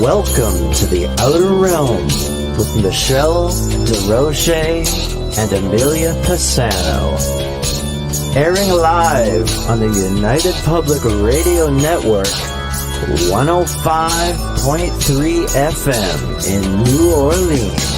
Welcome to the Outer Realm with Michelle DeRoche and Amelia Pisano. Airing live on the United Public Radio Network, 105.3 FM in New Orleans.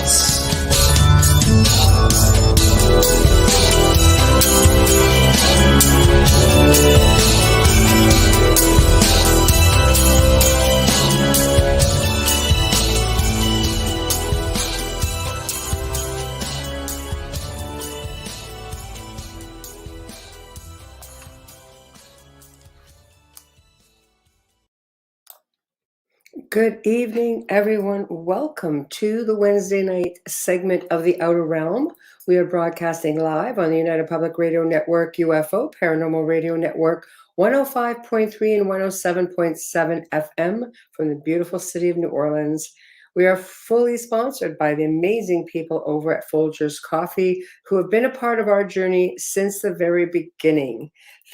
Good evening, everyone. Welcome to the Wednesday night segment of the Outer Realm. We are broadcasting live on the United Public Radio Network, UFO, Paranormal Radio Network, 105.3 and 107.7 FM from the beautiful city of New Orleans. We are fully sponsored by the amazing people over at Folgers Coffee who have been a part of our journey since the very beginning.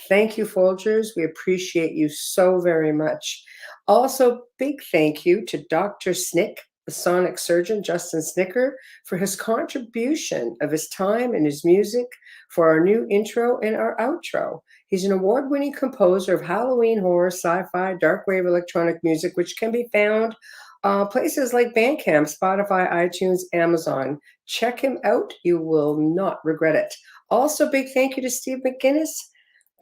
Thank you, Folgers. We appreciate you so very much. Also, big thank you to Dr. Snick, the sonic surgeon, Justin Snicker, for his contribution of his time and his music for our new intro and our outro. He's an award-winning composer of Halloween horror, sci-fi, dark wave electronic music, which can be found places like Bandcamp, Spotify, iTunes, Amazon. Check him out. You will not regret it. Also, big thank you to Steve McGinnis,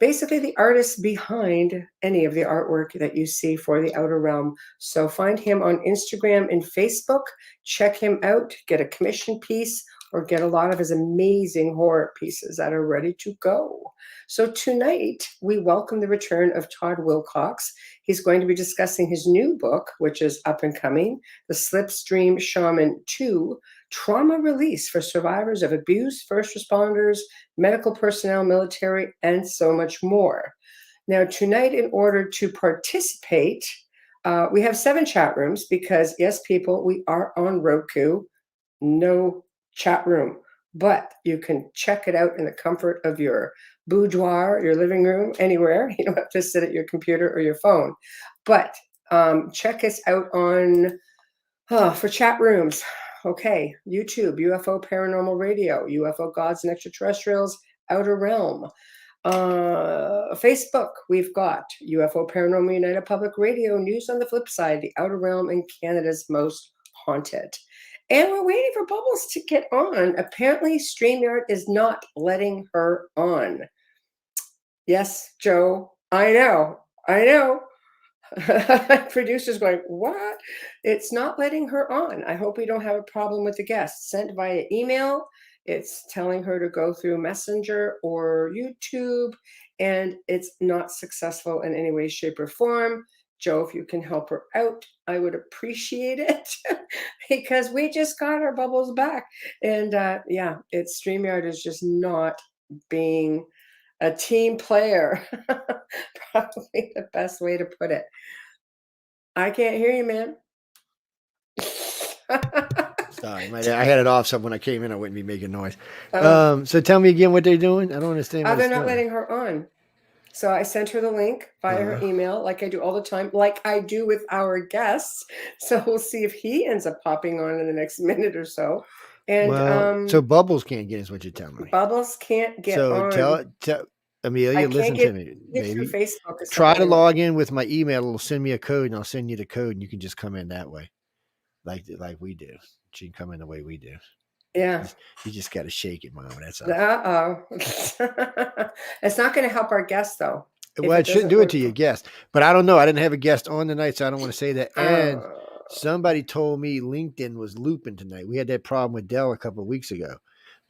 basically the artist behind any of the artwork that you see for the Outer Realm. So find him on Instagram and Facebook. Check him out. Get a commission piece or get a lot of his amazing horror pieces that are ready to go. So tonight, we welcome the return of Todd Wilcox. He's going to be discussing his new book, which is up and coming, The Slipstream Shaman 2, Trauma Release for Survivors of Abuse, First Responders, Medical Personnel, Military, and so much more. Now, tonight, in order to participate, we have 7 chat rooms because, yes, people, we are on Roku. No chat room, but you can check it out in the comfort of your boudoir, your living room, anywhere. You don't have to sit at your computer or your phone. But check us out on for chat rooms. Okay, YouTube, UFO Paranormal Radio, UFO Gods and Extraterrestrials, Outer Realm. Facebook, we've got UFO Paranormal United Public Radio, News on the Flip Side, the Outer Realm, and Canada's Most Haunted. And we're waiting for Bubbles to get on. Apparently, StreamYard is not letting her on. Yes, Joe, I know. Producer's going, what? It's not letting her on. I hope we don't have a problem with the guests. Sent via email. It's telling her to go through Messenger or YouTube, and it's not successful in any way, shape, or form. Joe, if you can help her out, I would appreciate it because we just got our Bubbles back. And yeah, StreamYard is just not being a team player. Probably the best way to put it. I can't hear you, man. Sorry, I had it off, so when I came in, I wouldn't be making noise. So tell me again what they're doing. I don't understand. They're not letting her on. So I sent her the link via her email, like I do all the time, like I do with our guests. So we'll see if he ends up popping on in the next minute or so. And so Bubbles can't get, is what you're telling me. Bubbles can't get on. So tell Amelia, listen to me, baby. Facebook try to log in with my email. It'll send me a code, and I'll send you the code, and you can just come in that way, like we do. She can come in the way we do. Yeah. You just got to shake it, Mom. That's all. Uh-oh. It's not going to help our guests, though. Well, it shouldn't do it to your guest. But I don't know. I didn't have a guest on tonight, so I don't want to say that. And somebody told me LinkedIn was looping tonight. We had that problem with Dell a couple of weeks ago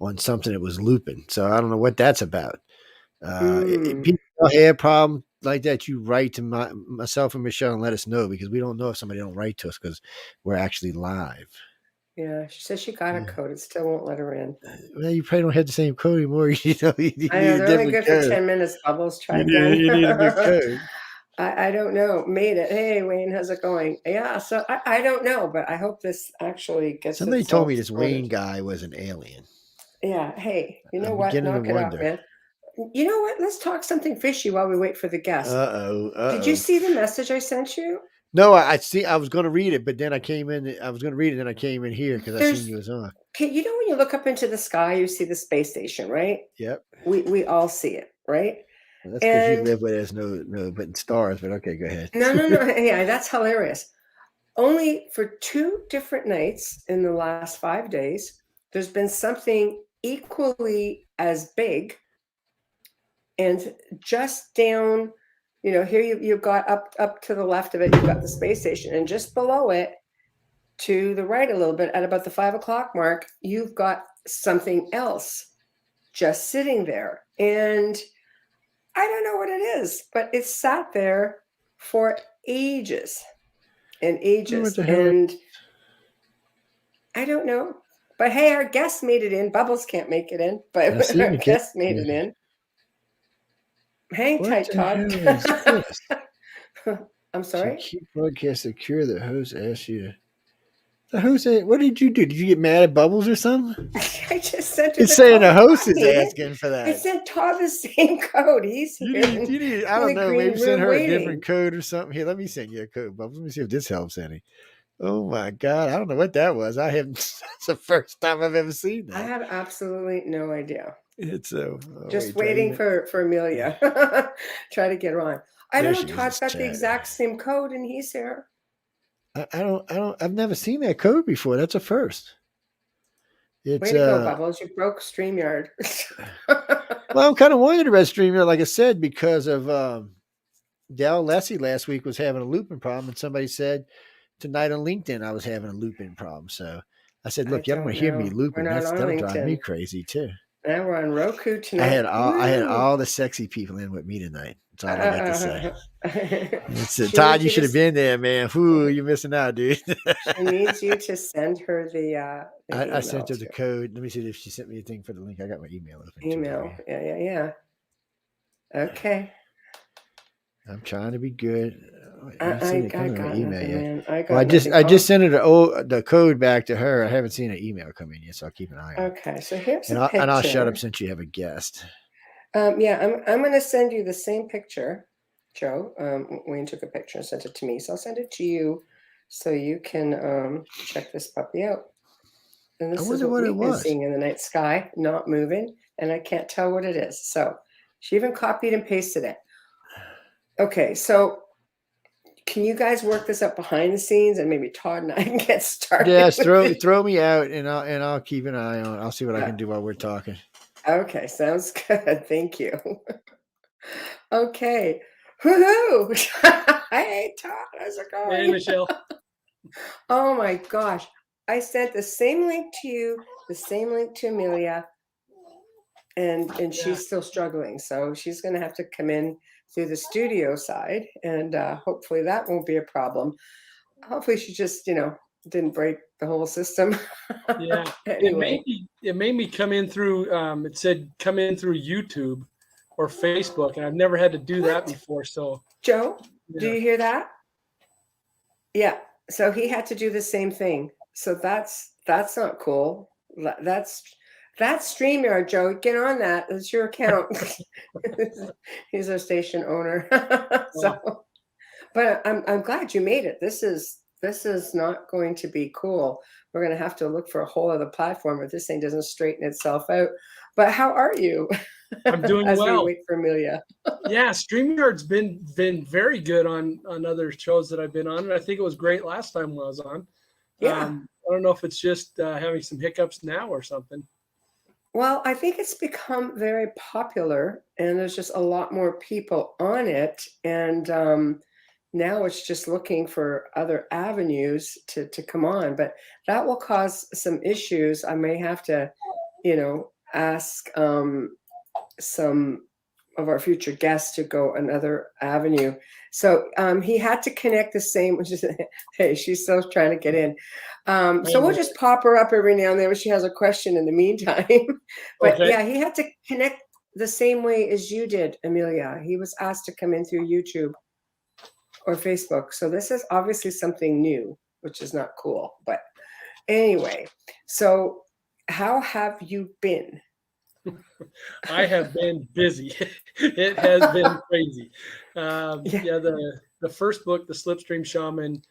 on something that was looping. So I don't know what that's about. If people have a problem like that, you write to myself and Michelle and let us know, because we don't know if somebody don't write to us because we're actually live. Yeah, she says she got a code. It still won't let her in. Well, you probably don't have the same code anymore. I know, they're only good for 10 minutes, Bubbles. Try again. You need a new code. I don't know. Made it. Hey, Wayne, how's it going? Yeah, so I don't know, but I hope this actually gets Somebody told me this Wayne guy was an alien. Yeah, hey, you know what? Knock it out, man. You know what? Let's talk something fishy while we wait for the guest. Uh-oh. Did you see the message I sent you? No, I see. I was going to read it, but then I came in. I was going to read it, then I came in here because I seen There's, you was on. you know, when you look up into the sky, you see the space station, right? Yep. We all see it, right? Well, that's because you And live where there's no but stars. But okay, go ahead. no. Yeah, that's hilarious. Only for 2 different nights in the last 5 days, there's been something equally as big, and just down, you know, here you've got up to the left of it, you've got the space station, and just below it, to the right a little bit, at about the 5 o'clock mark, you've got something else just sitting there. And I don't know what it is, but it's sat there for ages and What ages. the hell? And I don't know. But hey, our guest made it in. Bubbles can't make it in, I but see our the cat. guest made it in. Hang What tight, the Todd. hell is this? I'm To sorry? keep broadcast secure, the host asks you to. The host, what did you do? Did you get mad at Bubbles or something? I just sent her It's the saying code. the host Todd is made it. asking for I that. sent Todd the same code. He's You here need. I in don't the know. green Maybe send room her a waiting. different code or something. Here, let me send you a code, Bubbles. Let me see if this helps any. Oh my God, I don't know what that was. I haven't. That's the first time I've ever seen I that. have absolutely no idea. It's Just wait, try waiting even. for Amelia. Try to get her on. I There don't know. she is. Todd's It's got the chat. exact same code, and he's here. I don't. I've never seen that code before. That's a first. Way It's to go, Bubbles! You broke StreamYard. Well, I'm kind of wondering about StreamYard, like I said, because of Dal Lessie last week was having a looping problem, and somebody said tonight on LinkedIn I was having a looping problem. So I said, I "Look, you don't want don't to hear me know. We're looping. not on That'll drive me LinkedIn. crazy too." Now we're on Roku tonight. I had Woo! all the sexy people in with me tonight. That's all I got to say. It's, She Todd, needs you you should to. have been there, man. Whoo, you're missing out, dude. She needs you to send her the I email sent her the too. code. Let me see if she sent me a thing for the link. I got my email open too. Email. Yeah. Okay. I'm trying to be good. You I seen it come in my got email nothing, yet? man. I Well, got nothing. I just sent her the code back to her. I haven't seen an email come in yet, so I'll keep an eye on it. Okay, so here's a And I'll shut up picture. since you have a guest. Yeah, I'm going to send you the same picture, Joe. Wayne took a picture and sent it to me, so I'll send it to you so you can check this puppy out. And I this is wonder what what it we've been was. seeing in the night sky, not moving, and I can't tell what it is. So she even copied and pasted it. Okay, so can you guys work this up behind the scenes, and maybe Todd and I can get started? Yes, with it? throw me out, and I'll keep an eye on. I'll see what I can do while we're talking. Okay, sounds good. Thank you. Okay. Woohoo! Hey, Todd, how's it going? Hey, Michelle. Oh my gosh. I sent the same link to you, the same link to Amelia, and Yeah. she's still struggling. So she's going to have to come in through the studio side, and hopefully that won't be a problem. Hopefully she just, didn't break the whole system. Yeah. Anyway. It made me come in through, it said come in through YouTube or Facebook, and I've never had to do that before. So, Joe, do yeah. you hear that? Yeah. So he had to do the same thing. So that's not cool. That's StreamYard, Joe. Get on that. It's your account. He's our station owner. So, but I'm glad you made it. This is not going to be cool. We're going to have to look for a whole other platform if this thing doesn't straighten itself out. But how are you? I'm doing as well. we wait for Amelia. Yeah, StreamYard's been very good on other shows that I've been on, and I think it was great last time when I was on. Yeah. I don't know if it's just having some hiccups now or something. Well, I think it's become very popular, and there's just a lot more people on it. And now it's just looking for other avenues to come on. But that will cause some issues. I may have to, ask some of our future guests to go another avenue. So he had to connect the same, which is, hey, she's still trying to get in. So we'll just pop her up every now and then when she has a question in the meantime. But Okay. yeah, he had to connect the same way as you did, Amelia. He was asked to come in through YouTube or Facebook. So this is obviously something new, which is not cool. But anyway, so how have you been? I have been busy. It has been crazy. Yeah, the the first book, The Slipstream Shaman,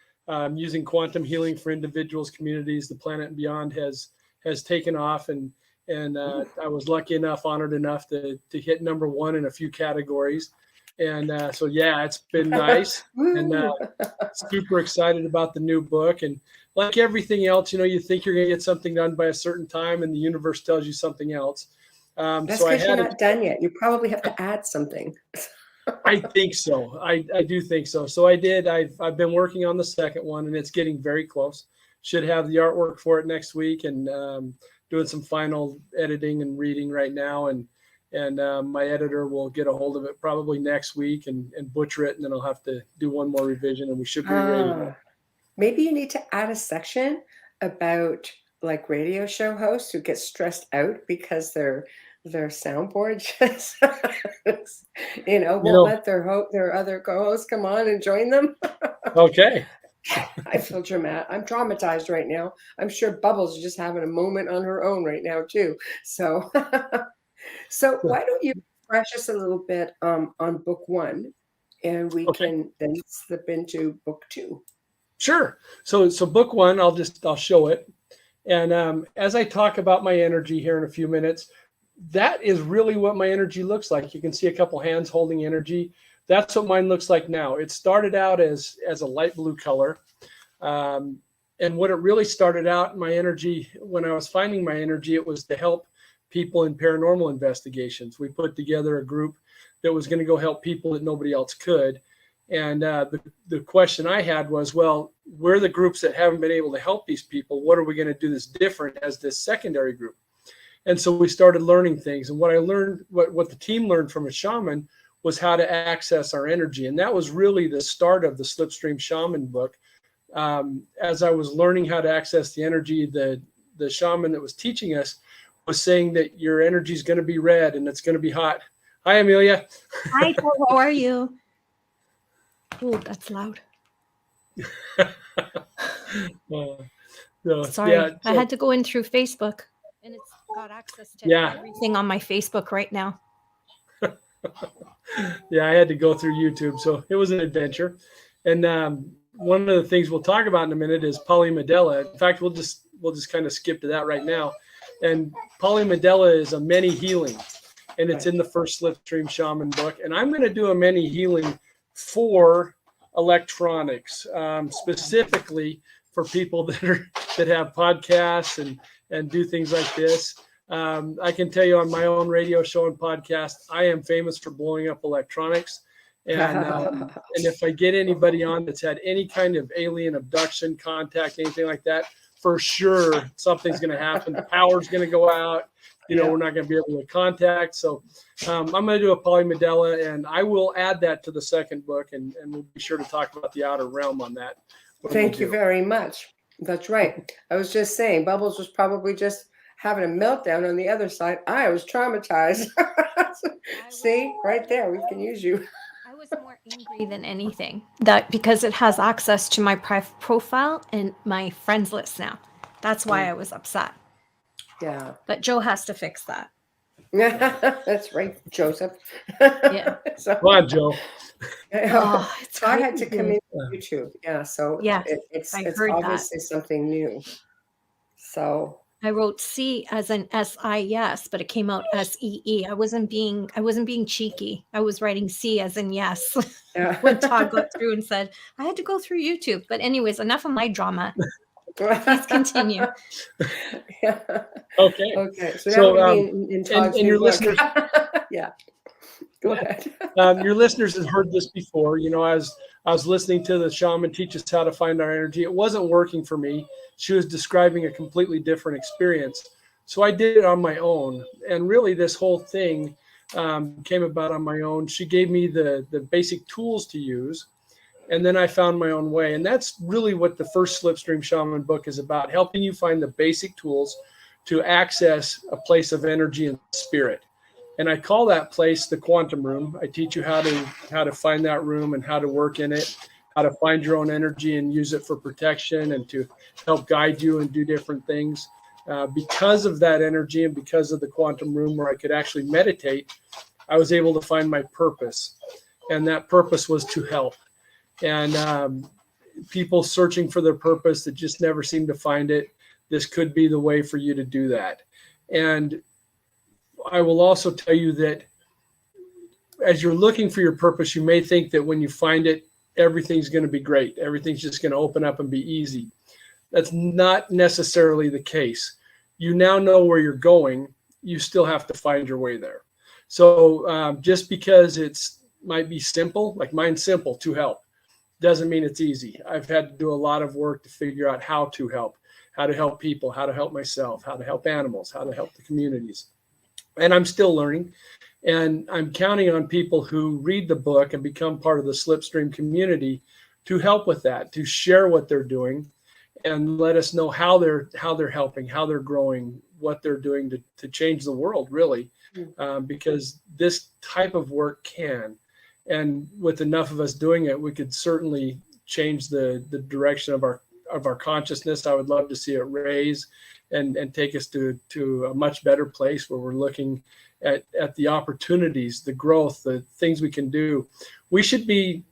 using quantum healing for individuals, communities, the planet and beyond, has taken off, and I was lucky enough, honored enough to hit number one in a few categories, and so yeah, it's been nice, and super excited about the new book. And like everything else, you think you're going to get something done by a certain time, and the universe tells you something else. That's So because you're not done yet. You probably have to add something. I think so. I do think so. So I did. I've been working on the second one, and it's getting very close. Should have the artwork for it next week, and doing some final editing and reading right now. And my editor will get a hold of it probably next week and butcher it, and then I'll have to do one more revision, and we should be ready. Maybe you need to add a section about like radio show hosts who get stressed out because their soundboard just won't let their other co-hosts come on and join them. Okay. I feel dramatic. I'm traumatized right now. I'm sure Bubbles is just having a moment on her own right now too. So why don't you refresh us a little bit on book one, and we can then slip into book two. Sure. So book one, I'll show it. And as I talk about my energy here in a few minutes, that is really what my energy looks like. You can see a couple hands holding energy. That's what mine looks like now. It started out as a light blue color. And what it really started out, my energy, when I was finding my energy, it was to help people in paranormal investigations. We put together a group that was going to go help people that nobody else could. And the question I had was, well, we're the groups that haven't been able to help these people. What are we going to do that's different as this secondary group? And so we started learning things. And what I learned, what the team learned from a shaman, was how to access our energy. And that was really the start of the Slipstream Shaman book. As I was learning how to access the energy, the shaman that was teaching us was saying that your energy is going to be red and it's going to be hot. Hi, Amelia. Hi, how are you? Oh, that's loud. Sorry, yeah, I had to go in through Facebook, and it's got access to everything on my Facebook right now. Yeah, I had to go through YouTube, so it was an adventure. And one of the things we'll talk about in a minute is polymedella. In fact, we'll just kind of skip to that right now. And polymedella is a many healing, and it's in the first Slipstream Shaman book. And I'm going to do a many healing for electronics, specifically for people that have podcasts and do things like this. I can tell you on my own radio show and podcast, I am famous for blowing up electronics. And if I get anybody on that's had any kind of alien abduction, contact, anything like that, for sure something's going to happen. The power's going to go out. We're not going to be able to contact. So I'm going to do a polymedella, and I will add that to the second book, and we'll be sure to talk about the outer realm on that. Thank you very much. That's right. I was just saying, Bubbles was probably just having a meltdown on the other side. I was traumatized. See, right there, we can use you. I was more angry than anything, that because it has access to my profile and my friends list now. That's why I was upset. Yeah. But Joe has to fix that. That's right, Joseph. Yeah. So, come on, Joe. So I had to come in YouTube. Yeah. So it's obviously something new. So I wrote C as an SIS, but it came out SEE. I wasn't being cheeky. I was writing C as in yes. When Todd got through and said, I had to go through YouTube. But anyways, enough of my drama. Please continue. Yeah. Okay. So now in Todd's and your listeners, yeah. Go ahead. Your listeners have heard this before. As I was listening to the shaman teach us how to find our energy, it wasn't working for me. She was describing a completely different experience. So I did it on my own. And really this whole thing came about on my own. She gave me the basic tools to use. And then I found my own way. And that's really what the first Slipstream Shaman book is about, helping you find the basic tools to access a place of energy and spirit. And I call that place the quantum room. I teach you how to find that room and how to work in it, how to find your own energy and use it for protection and to help guide you and do different things. Because of that energy and because of the quantum room where I could actually meditate, I was able to find my purpose. And that purpose was to help. and people searching for their purpose that just never seem to find it. This could be the way for you to do that. And I will also tell you that as you're looking for your purpose, you may think that when you find it, everything's going to be great. Everything's just going to open up and be easy. That's not necessarily the case. You now know where you're going. You still have to find your way there. So just because it's might be simple, like mine's simple, to help, doesn't mean it's easy. I've had to do a lot of work to figure out how to help people, how to help myself, how to help animals, how to help the communities. And I'm still learning. And I'm counting on people who read the book and become part of the Slipstream community to help with that, to share what they're doing and let us know how they're helping, how they're growing, what they're doing to change the world, really, because this type of work can. And with enough of us doing it, we could certainly change the direction of our consciousness. I would love to see it raise and take us to a much better place where we're looking at the opportunities, the growth, the things we can do. We should be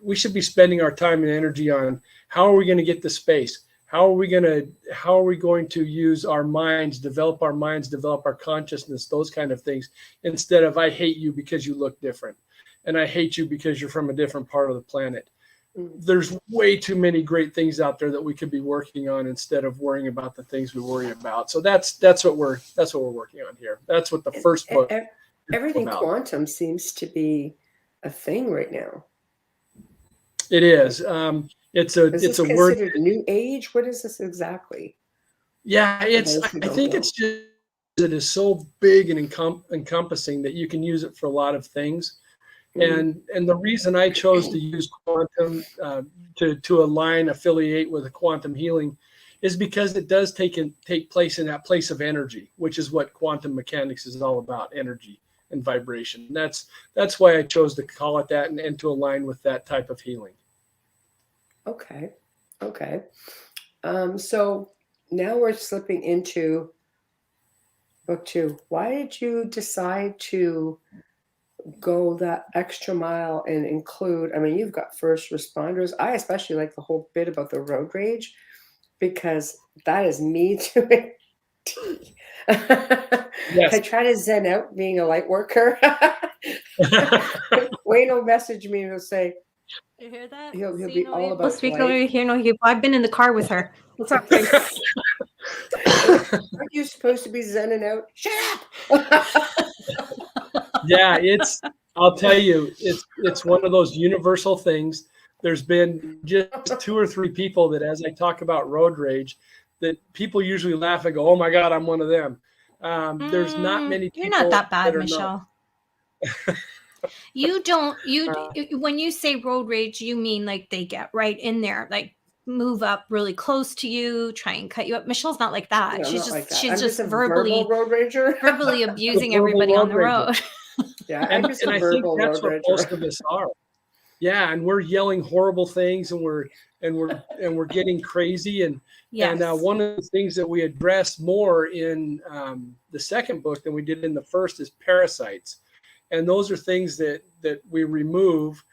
spending our time and energy on how are we going to get the space? How are we going to use our minds, develop our consciousness, those kind of things, instead of I hate you because you look different and I hate you because you're from a different part of the planet. There's way too many great things out there that we could be working on instead of worrying about the things we worry about. So that's what we're working on here. That's what the first book. Everything quantum seems to be a thing right now. It is. It's a word. New age. What is this exactly? Yeah, I think it's just it is so big and encompassing that you can use it for a lot of things. And the reason I chose to use quantum to affiliate with a quantum healing is because it does take place in that place of energy, which is what quantum mechanics is all about, energy and vibration. That's why I chose to call it that and to align with that type of healing. Okay. So now we're slipping into book 2. Why did you decide to go that extra mile and include, I mean, you've got first responders. I especially like the whole bit about the road rage because that is me to a T. Yes. I try to zen out being a light worker. Wayne will message me and he'll say, you hear that? He'll be all about speak over here. No, I've been in the car with her. What's up? Aren't you supposed to be zenning out? Shut up! Yeah, I'll tell you, it's one of those universal things. There's been just 2 or 3 people that, as I talk about road rage, that people usually laugh and go, "Oh my God, I'm one of them." There's not many people. You're not that bad, Michelle. You don't. When you say road rage, you mean like they get right in there, like move up really close to you, try and cut you up. Michelle's not like that. No, she's she's just a verbally road rager, verbally abusing everybody on the road. Yeah, and I think that's what most of us are. Yeah, and we're yelling horrible things, and we're getting crazy, and yes. And one of the things that we address more in the second book than we did in the first is parasites, and those are things that we remove.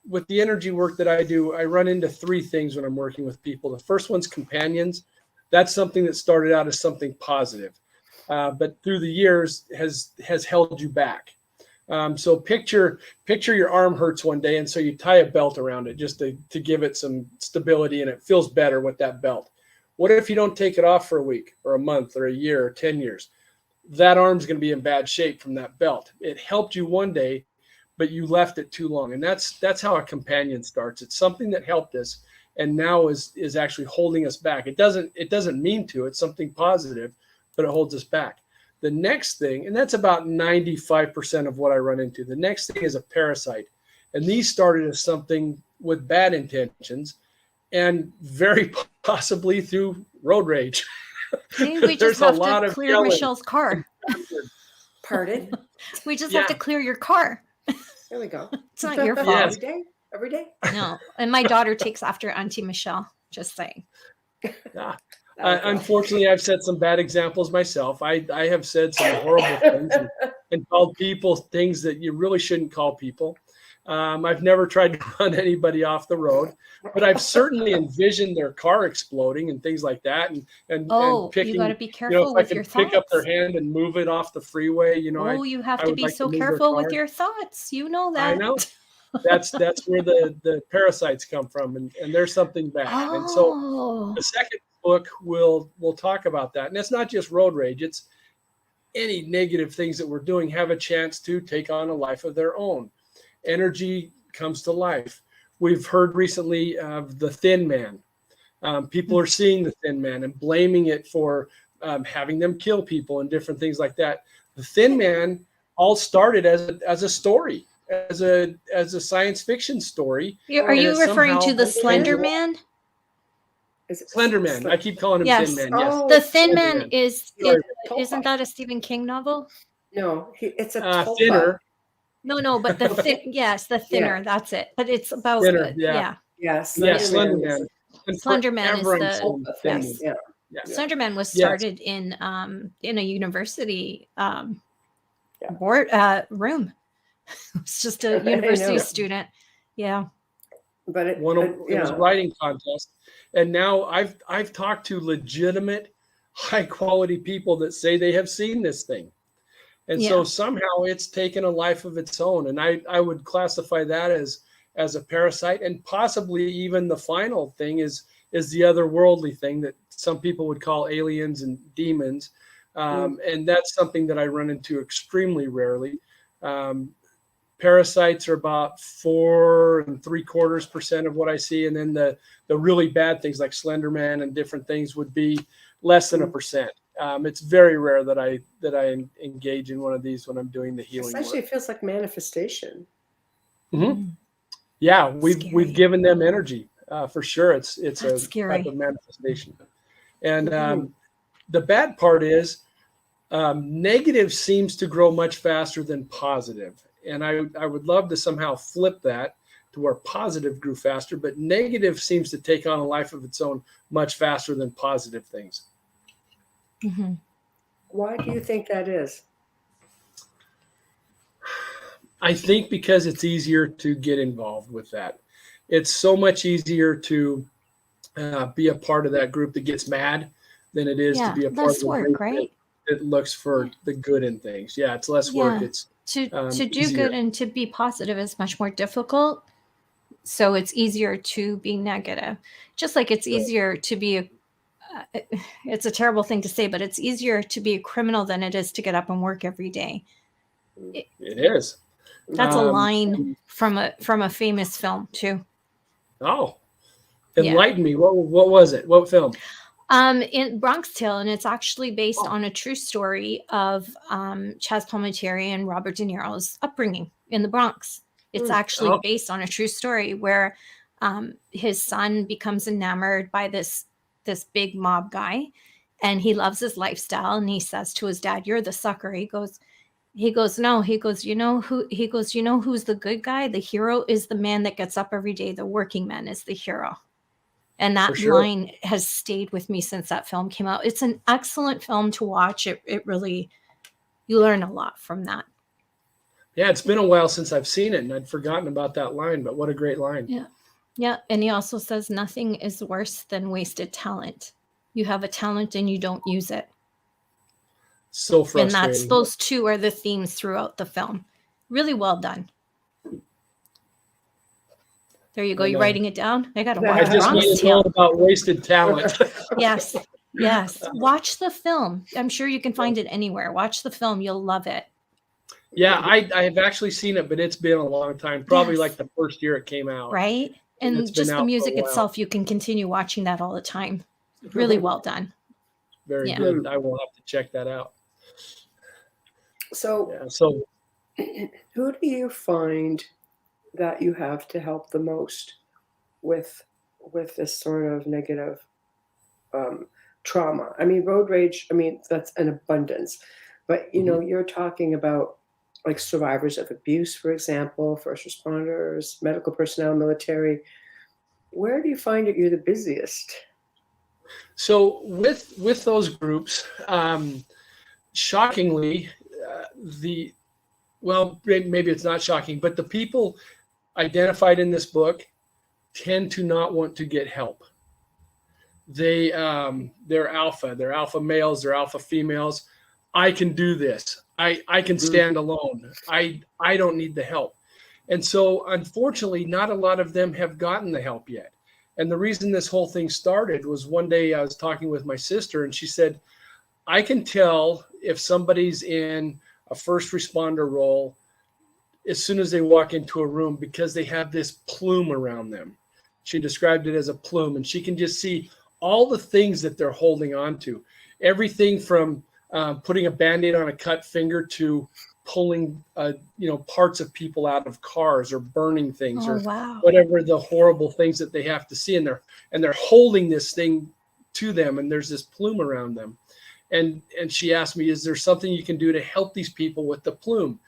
With the energy work that I do, I run into 3 things when I'm working with people. The first one's companions. That's something that started out as something positive, but through the years has held you back. So picture your arm hurts one day, and so you tie a belt around it just to give it some stability, and it feels better with that belt. What if you don't take it off for a week or a month or a year or 10 years? That arm's going to be in bad shape from that belt. It helped you one day, but you left it too long. And that's how a companion starts. It's something that helped us and now is actually holding us back. It doesn't mean to. It's something positive, but it holds us back. The next thing, and that's about 95% of what I run into, the next thing is a parasite. And these started as something with bad intentions and very possibly through road rage. See, we just have to clear Michelle's car. Pardon? We just have to clear your car. There we go. It's not your fault. Yes. Every day? No. And my daughter takes after Auntie Michelle. Just saying. Yeah. Unfortunately, I've set some bad examples myself. I have said some horrible things and called people things that you really shouldn't call people. I've never tried to run anybody off the road, but I've certainly envisioned their car exploding and things like that. And picking, you got to be if careful I with your could pick up their thoughts. hand and move it off the freeway, You have I to would be like so to move their careful with car. your thoughts. You know I that. know. That's where the parasites come from, and there's something bad. And so Oh, the second book will talk about that. And it's not just road rage, it's any negative things that we're doing have a chance to take on a life of their own. Energy comes to life. We've heard recently of the Thin Man. People are seeing the Thin Man and blaming it for having them kill people and different things like that. The Thin Man all started as a story, as a science fiction story. are and you it referring to somehow the Slender came Man? Is it Slender Man. I keep calling him Yes. Thin Man. Yes. Oh, The Thin Slender Man is Sorry. isn't that a Stephen King novel? No, it's a tulpa. Thinner. No, but the yes, the thinner. That's it. But it's about Thinner, yeah. Yeah, Slender Man. And Slender Man is forever I'm the saying tulpa Thin thing. Man. Yeah. Yeah. Slender Man was Yes. started in a university Yeah. board room. It's just a I university know. student. Yeah. But it was a writing contest, and now I've talked to legitimate, high quality people that say they have seen this thing, and so Yeah. somehow it's taken a life of its own, and I would classify that as a parasite, and possibly even the final thing is the otherworldly thing that some people would call aliens and demons, and that's something that I run into extremely rarely. Parasites are about 4.75% of what I see, and then the really bad things like Slender Man and different things would be less than 1%. It's very rare that I engage in one of these when I'm doing the healing essentially work. it feels like manifestation. Mm-hmm. Yeah, Scary. we've given them energy for sure. It's That's a scary. type of manifestation, and the bad part is negative seems to grow much faster than positive. And I would love to somehow flip that to where positive grew faster, but negative seems to take on a life of its own much faster than positive things. Mm-hmm. Why do you think that is? I think because it's easier to get involved with that. It's so much easier to be a part of that group that gets mad than it is to be a part less of the work, group right? that looks for the good in things. Yeah, it's less work. Yeah. It's To do easier. good and to be positive is much more difficult. So it's easier to be negative. Just like it's easier to be it's a terrible thing to say, but it's easier to be a criminal than it is to get up and work every day. It is. That's a line from a famous film too. Oh, enlighten me. What was it? What film? In Bronx Tale, and it's actually based on a true story of Chaz Palminteri and Robert De Niro's upbringing in the Bronx. It's actually based on a true story where his son becomes enamored by this big mob guy, and he loves his lifestyle, and he says to his dad, "You're the sucker." He goes, "No." He goes, "You know who?" He goes, "You know who's the good guy? The hero is the man that gets up every day. The working man is the hero." And that line has stayed with me since that film came out. It's an excellent film to watch. It really, you learn a lot from that. Yeah, it's been a while since I've seen it, and I'd forgotten about that line, but what a great line. Yeah. Yeah. And he also says nothing is worse than wasted talent. You have a talent and you don't use it. So frustrating. And those two are the themes throughout the film. Really well done. There you go. You're writing it down. I got to watch. I just want to know about wasted talent. Yes. Watch the film. I'm sure you can find it anywhere. Watch the film. You'll love it. Yeah, I have actually seen it, but it's been a long time. Probably like the first year it came out. Right. And just the music itself, you can continue watching that all the time. Really well done. Very good. I will have to check that out. So who do you find that you have to help the most with this sort of negative trauma? I mean, road rage, that's an abundance, but you're talking about like survivors of abuse, for example, first responders, medical personnel, military. Where do you find that you're the busiest? So with those groups, shockingly, maybe it's not shocking, but the people identified in this book tend to not want to get help. They're alpha males, they're alpha females. I can do this. I can stand alone. I don't need the help. And so unfortunately, not a lot of them have gotten the help yet. And the reason this whole thing started was one day I was talking with my sister, and she said, I can tell if somebody's in a first responder role as soon as they walk into a room because they have this plume around them. She described it as a plume, and she can just see all the things that they're holding on to. Everything from putting a Band-Aid on a cut finger to pulling parts of people out of cars or burning things whatever the horrible things that they have to see, and they're holding this thing to them, and there's this plume around them. And she asked me, is there something you can do to help these people with the plume?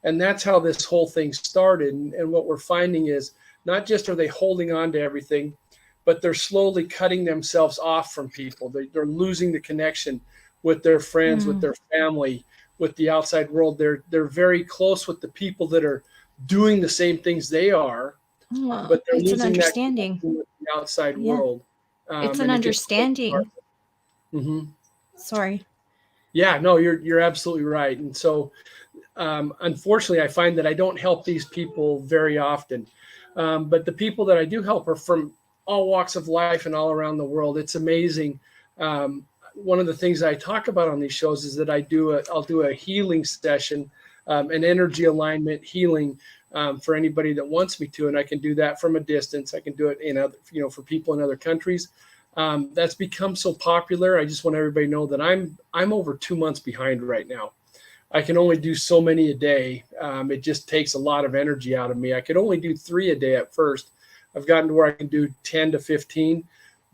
And that's how this whole thing started. And what we're finding is not just are they holding on to everything, but they're slowly cutting themselves off from people. They're losing the connection with their friends, with their family, with the outside world. They're very close with the people that are doing the same things they are, but they're losing an understanding that with the outside world. It's an understanding. Sorry. Yeah, no, you're absolutely right. And so, unfortunately, I find that I don't help these people very often. But the people that I do help are from all walks of life and all around the world. It's amazing. One of the things I talk about on these shows is that I'll do a healing session, an energy alignment healing for anybody that wants me to, and I can do that from a distance. I can do it in other, for people in other countries. That's become so popular. I just want everybody to know that I'm over 2 months behind right now. I can only do so many a day. It just takes a lot of energy out of me. I could only do 3 a day at first. I've gotten to where I can do 10 to 15,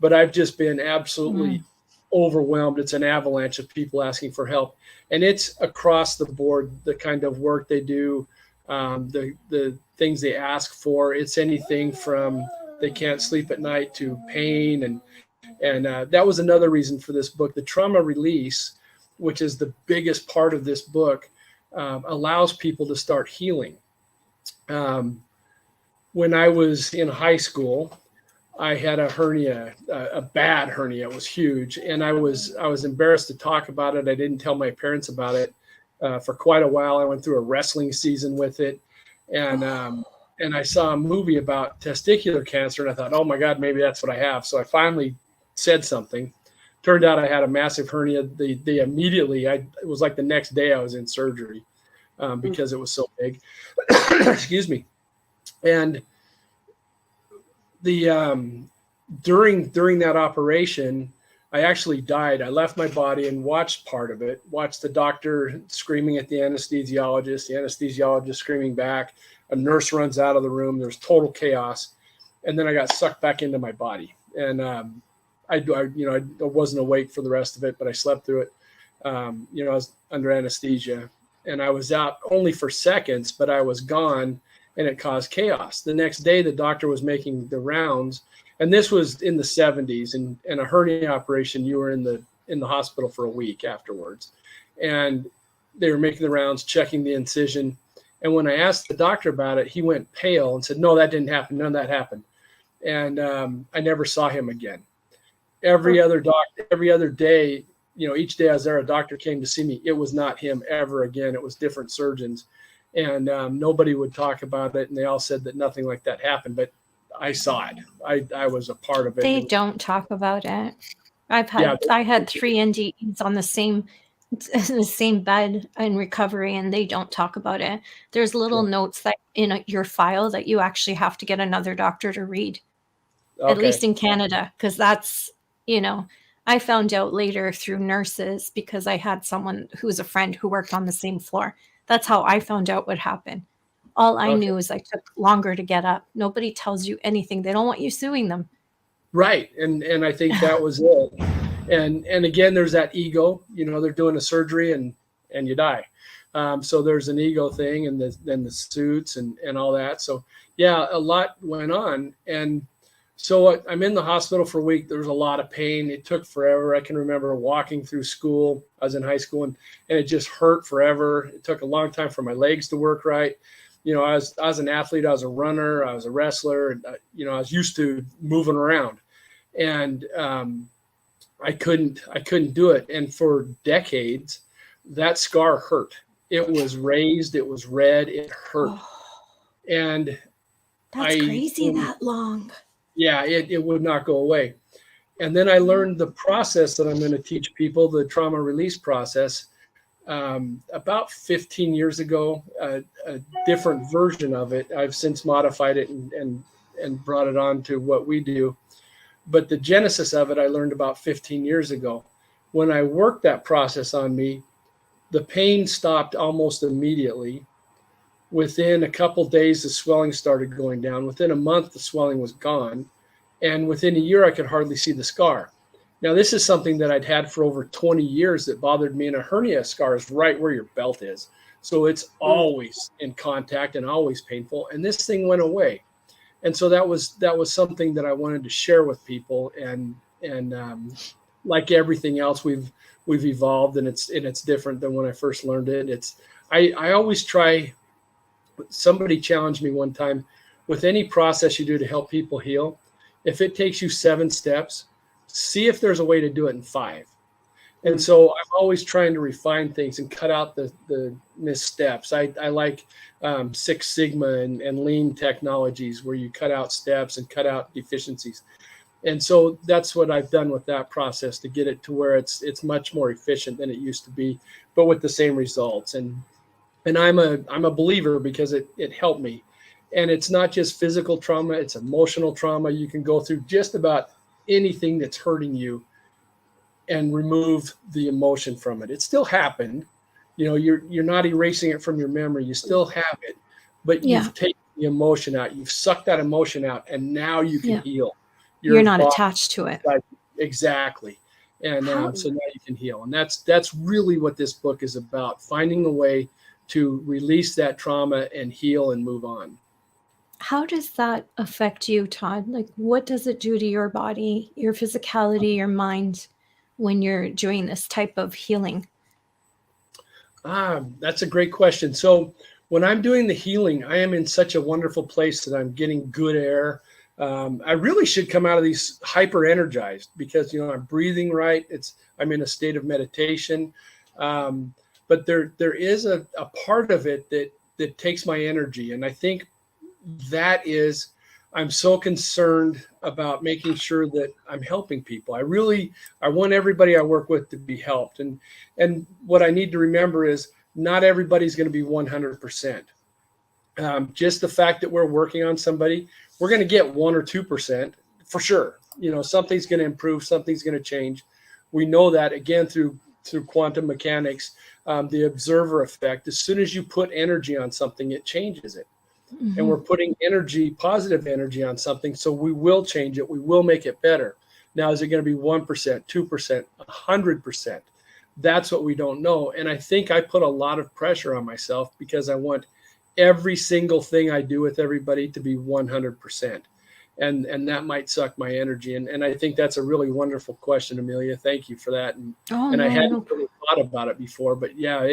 but I've just been absolutely overwhelmed. It's an avalanche of people asking for help, and it's across the board. The kind of work they do, the things they ask for. It's anything from they can't sleep at night to pain, and that was another reason for this book. The trauma release, which is the biggest part of this book, allows people to start healing. When I was in high school, I had a hernia, a bad hernia. It was huge, and I was embarrassed to talk about it. I didn't tell my parents about it for quite a while. I went through a wrestling season with it, and I saw a movie about testicular cancer, and I thought, oh my God, maybe that's what I have. So I finally said something. Turned out I had a massive hernia. They immediately, it was like the next day I was in surgery because it was so big. Excuse me. And the during that operation, I actually died. I left my body and watched part of it. Watched the doctor screaming at the anesthesiologist screaming back. A nurse runs out of the room. There's total chaos, and then I got sucked back into my body. And I wasn't awake for the rest of it, but I slept through it. I was under anesthesia, and I was out only for seconds, but I was gone, and it caused chaos. The next day, the doctor was making the rounds, and this was in the 70s, and a hernia operation, you were in the hospital for a week afterwards. And they were making the rounds, checking the incision. And when I asked the doctor about it, he went pale and said, no, that didn't happen. None of that happened. And I never saw him again. Every other day, each day I was there, a doctor came to see me. It was not him ever again. It was different surgeons. And nobody would talk about it. And they all said that nothing like that happened. But I saw it. I was a part of it. They don't talk about it. I had 3 NDEs on the same bed in recovery, and they don't talk about it. There's little notes that in your file that you actually have to get another doctor to read. Okay. At least in Canada, because that's, I found out later through nurses because I had someone who was a friend who worked on the same floor. That's how I found out what happened. All I knew is I took longer to get up. Nobody tells you anything. They don't want you suing them. Right. And I think that was it. And again, there's that ego, they're doing a surgery and you die. So there's an ego thing, and then the suits and all that. So yeah, a lot went on. And so I'm in the hospital for a week. There was a lot of pain. It took forever. I can remember walking through school. I was in high school, and it just hurt forever. It took a long time for my legs to work right. I was an athlete, I was a runner, I was a wrestler, and, I was used to moving around, and I couldn't do it. And for decades, that scar hurt. It was raised, it was red, it hurt. And that's crazy that long. Yeah, it would not go away. And then I learned the process that I'm going to teach people, the trauma release process, about 15 years ago, a different version of it. I've since modified it and brought it on to what we do. But the genesis of it, I learned about 15 years ago. When I worked that process on me, the pain stopped almost immediately. Within a couple days, the swelling started going down. Within a month, the swelling was gone. And within a year, I could hardly see the scar. Now, this is something that I'd had for over 20 years that bothered me. And a hernia scar is right where your belt is. So it's always in contact and always painful. And this thing went away. And so that was something that I wanted to share with people. And like everything else, we've evolved, and it's different than when I first learned it. I always try. Somebody challenged me one time, with any process you do to help people heal, if it takes you 7 steps, see if there's a way to do it in 5. And so I'm always trying to refine things and cut out the missteps. I like 6 Sigma and lean technologies where you cut out steps and cut out deficiencies. And so that's what I've done with that process to get it to where it's much more efficient than it used to be, but with the same results. And I'm a believer because it helped me. And it's not just physical trauma, it's emotional trauma. You can go through just about anything that's hurting you and remove the emotion from it. It still happened. You're not erasing it from your memory. You still have it, but you've taken the emotion out. You've sucked that emotion out, and now you can heal. You're not attached to it. Exactly. And so now you can heal. And that's really what this book is about, finding a way to release that trauma and heal and move on. How does that affect you, Todd? Like, what does it do to your body, your physicality, your mind when you're doing this type of healing? That's a great question. So when I'm doing the healing, I am in such a wonderful place that I'm getting good air. I really should come out of these hyper energized because, I'm breathing right. I'm in a state of meditation. But there is a part of it that takes my energy. And I think that is, I'm so concerned about making sure that I'm helping people. I want everybody I work with to be helped. And what I need to remember is not everybody's going to be 100%. Just the fact that we're working on somebody, we're going to get 1 or 2% for sure. Something's going to improve, something's going to change. We know that again through quantum mechanics, the observer effect. As soon as you put energy on something, it changes it. Mm-hmm. And we're putting positive energy on something. So we will change it. We will make it better. Now, is it going to be 1%, 2%, 100%? That's what we don't know. And I think I put a lot of pressure on myself because I want every single thing I do with everybody to be 100%. And that might suck my energy. And I think that's a really wonderful question, Amelia. Thank you for that. I hadn't really thought about it before, but yeah,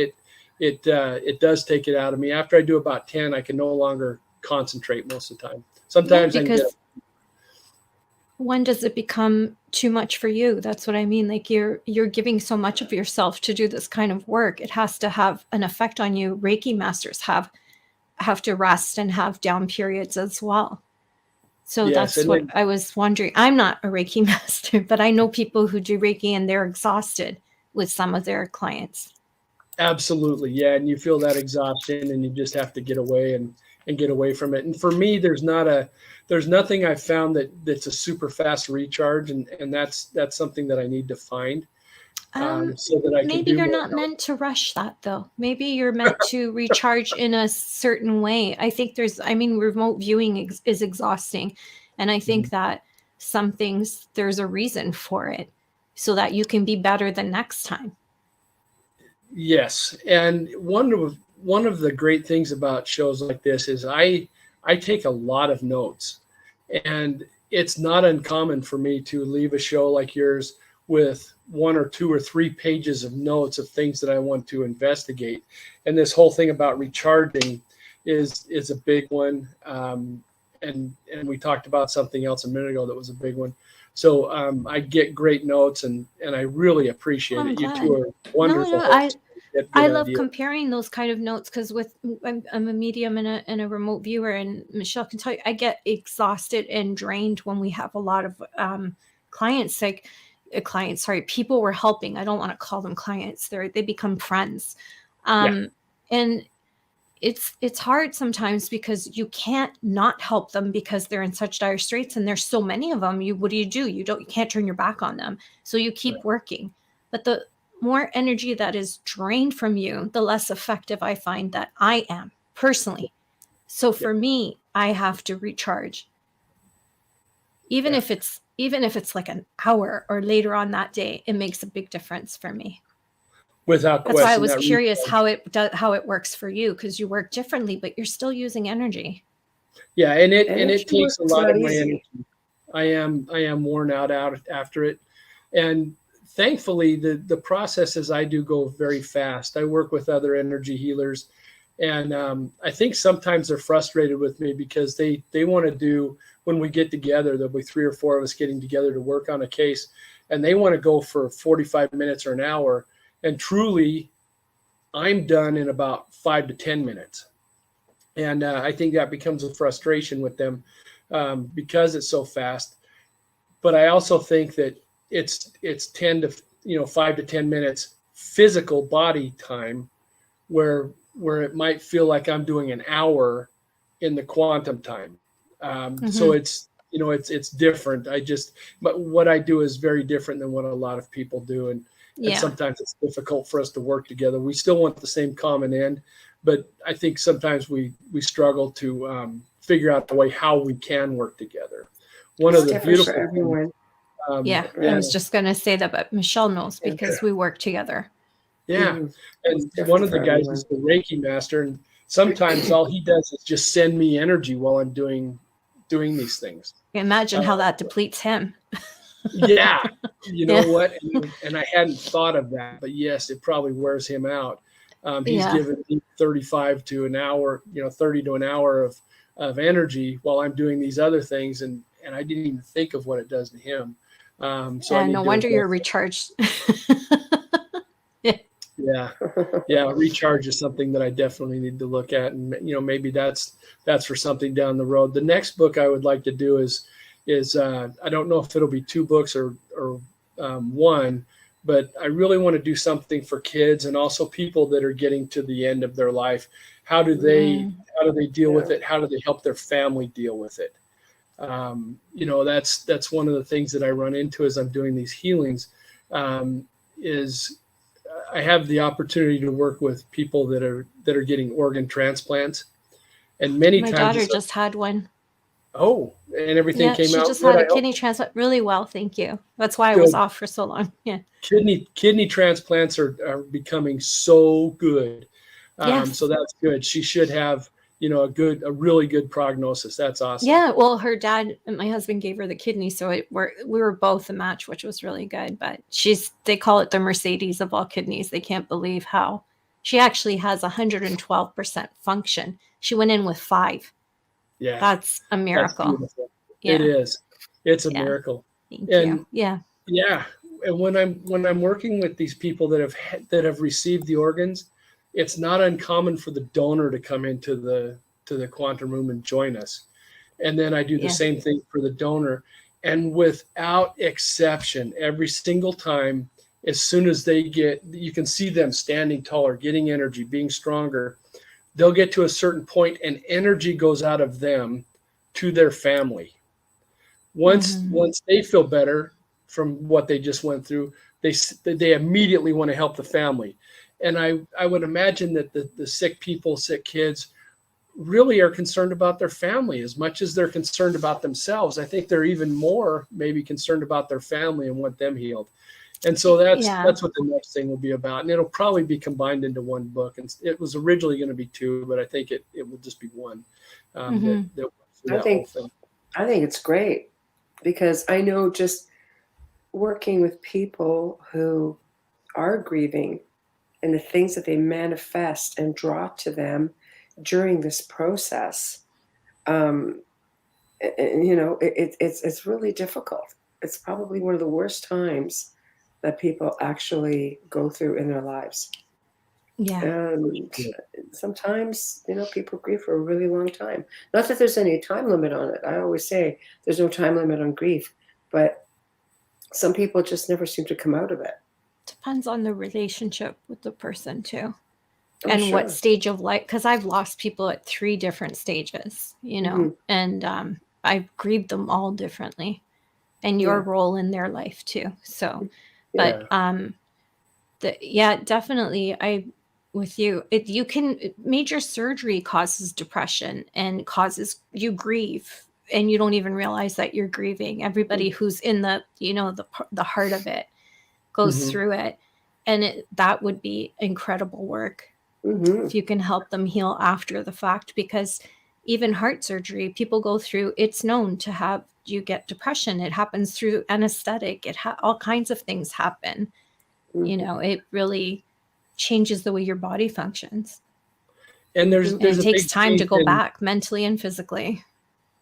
it does take it out of me. After I do about 10, I can no longer concentrate most of the time. Sometimes I can get. When does it become too much for you? That's what I mean. Like you're giving so much of yourself to do this kind of work. It has to have an effect on you. Reiki masters have to rest and have down periods as well. So that's what I was wondering. I'm not a Reiki master, but I know people who do Reiki and they're exhausted with some of their clients. Absolutely. Yeah. And you feel that exhaustion and you just have to get away and get away from it. And for me, there's nothing I've found that's a super fast recharge. And that's something that I need to find. So that I can maybe you're not meant to rush that though. Maybe you're meant to recharge in a certain way. I think remote viewing is exhausting. And I think that some things, there's a reason for it so that you can be better the next time. Yes. And one of the great things about shows like this is I take a lot of notes, and it's not uncommon for me to leave a show like yours with 1 or 2 or 3 pages of notes of things that I want to investigate. And this whole thing about recharging is a big one. And we talked about something else a minute ago that was a big one. So I get great notes, and I really appreciate I'm it. You glad. two are wonderful. No, hosts. I love comparing those kind of notes because I'm a medium and a remote viewer, and Michelle can tell you I get exhausted and drained when we have a lot of clients. Like people we're helping. I don't want to call them clients. They become friends, and it's hard sometimes because you can't not help them because they're in such dire straits, and there's so many of them. What do? You can't turn your back on them, so you keep working. But the more energy that is drained from you, the less effective I find that I am personally. So for me, I have to recharge. Even if it's like an hour or later on that day, it makes a big difference for me. Without question. That's why I was curious how it works for you, because you work differently, but you're still using energy. Yeah, and it takes a lot of my energy. I am worn out after it, and thankfully, the processes I do go very fast. I work with other energy healers, and I think sometimes they're frustrated with me because they want to do, when we get together, there'll be 3 or 4 of us getting together to work on a case, and they want to go for 45 minutes or an hour, and truly, I'm done in about 5 to 10 minutes. And I think that becomes a frustration with them because it's so fast. But I also think that it's 10 to 5 to 10 minutes physical body time where it might feel like I'm doing an hour in the quantum time. So it's different. But what I do is very different than what a lot of people do, and sometimes it's difficult for us to work together. We still want the same common end, but I think sometimes we struggle to figure out the way how we can work together. One of the beautiful for everyone. I was just going to say that, but Michelle knows because we work together. Yeah. And one of the guys is the Reiki master, and sometimes all he does is just send me energy while I'm doing these things. Imagine how that depletes him. Yeah. You know what? And I hadn't thought of that, but yes, it probably wears him out. He's given me 35 to an hour, 30 to an hour of energy while I'm doing these other things. And I didn't even think of what it does to him. So no wonder you're recharged. Yeah. Recharge is something that I definitely need to look at, and maybe that's for something down the road. The next book I would like to do is I don't know if it'll be 2 books or 1, but I really want to do something for kids and also people that are getting to the end of their life. How do they deal with it? How do they help their family deal with it? That's one of the things that I run into as I'm doing these healings. Is I have the opportunity to work with people that are getting organ transplants, and many times my daughter just had one. Oh, and everything came out. She just had a kidney transplant really well, thank you. That's why I was off for so long. Yeah, kidney transplants are becoming so good. So that's good. She should have a really good prognosis. That's awesome. Yeah, well, her dad and my husband gave her the kidney, so we were both a match, which was really good. But they call it the Mercedes of all kidneys. They can't believe how she actually has 112% function. She went in with 5. Yeah, that's a miracle. That's it is. It's a miracle. Thank you. Yeah. And when I'm working with these people that have received the organs, it's not uncommon for the donor to come into the quantum room and join us. And then I do the same thing for the donor. And without exception, every single time, as soon as you can see them standing taller, getting energy, being stronger, they'll get to a certain point and energy goes out of them to their family. Once they feel better from what they just went through, they immediately want to help the family. And I would imagine that the sick people, sick kids really are concerned about their family as much as they're concerned about themselves. I think they're even more maybe concerned about their family and want them healed. And so that's what the next thing will be about. And it'll probably be combined into 1 book. And it was originally going to be 2, but I think it will just be 1. I think it's great because I know just working with people who are grieving and the things that they manifest and draw to them during this process, and, you know, it's really difficult. It's probably one of the worst times that people actually go through in their lives. Yeah. And sometimes, you know, people grieve for a really long time. Not that there's any time limit on it. I always say there's no time limit on grief, but some people just never seem to come out of it. Depends on the relationship with the person too. Oh, And sure. what stage of life, because I've lost people at 3 different stages, you know, and I've grieved them all differently, and your role in their life too. So, but definitely, with you, major surgery causes depression and causes you grieve, and you don't even realize that you're grieving. Everybody who's in the, you know, the heart of it goes through it, and that would be incredible work if you can help them heal after the fact, because even heart surgery, people go through, it's known to have, you get depression. It happens through anesthetic. All kinds of things happen. You know, it really changes the way your body functions. And it takes time to go back mentally and physically.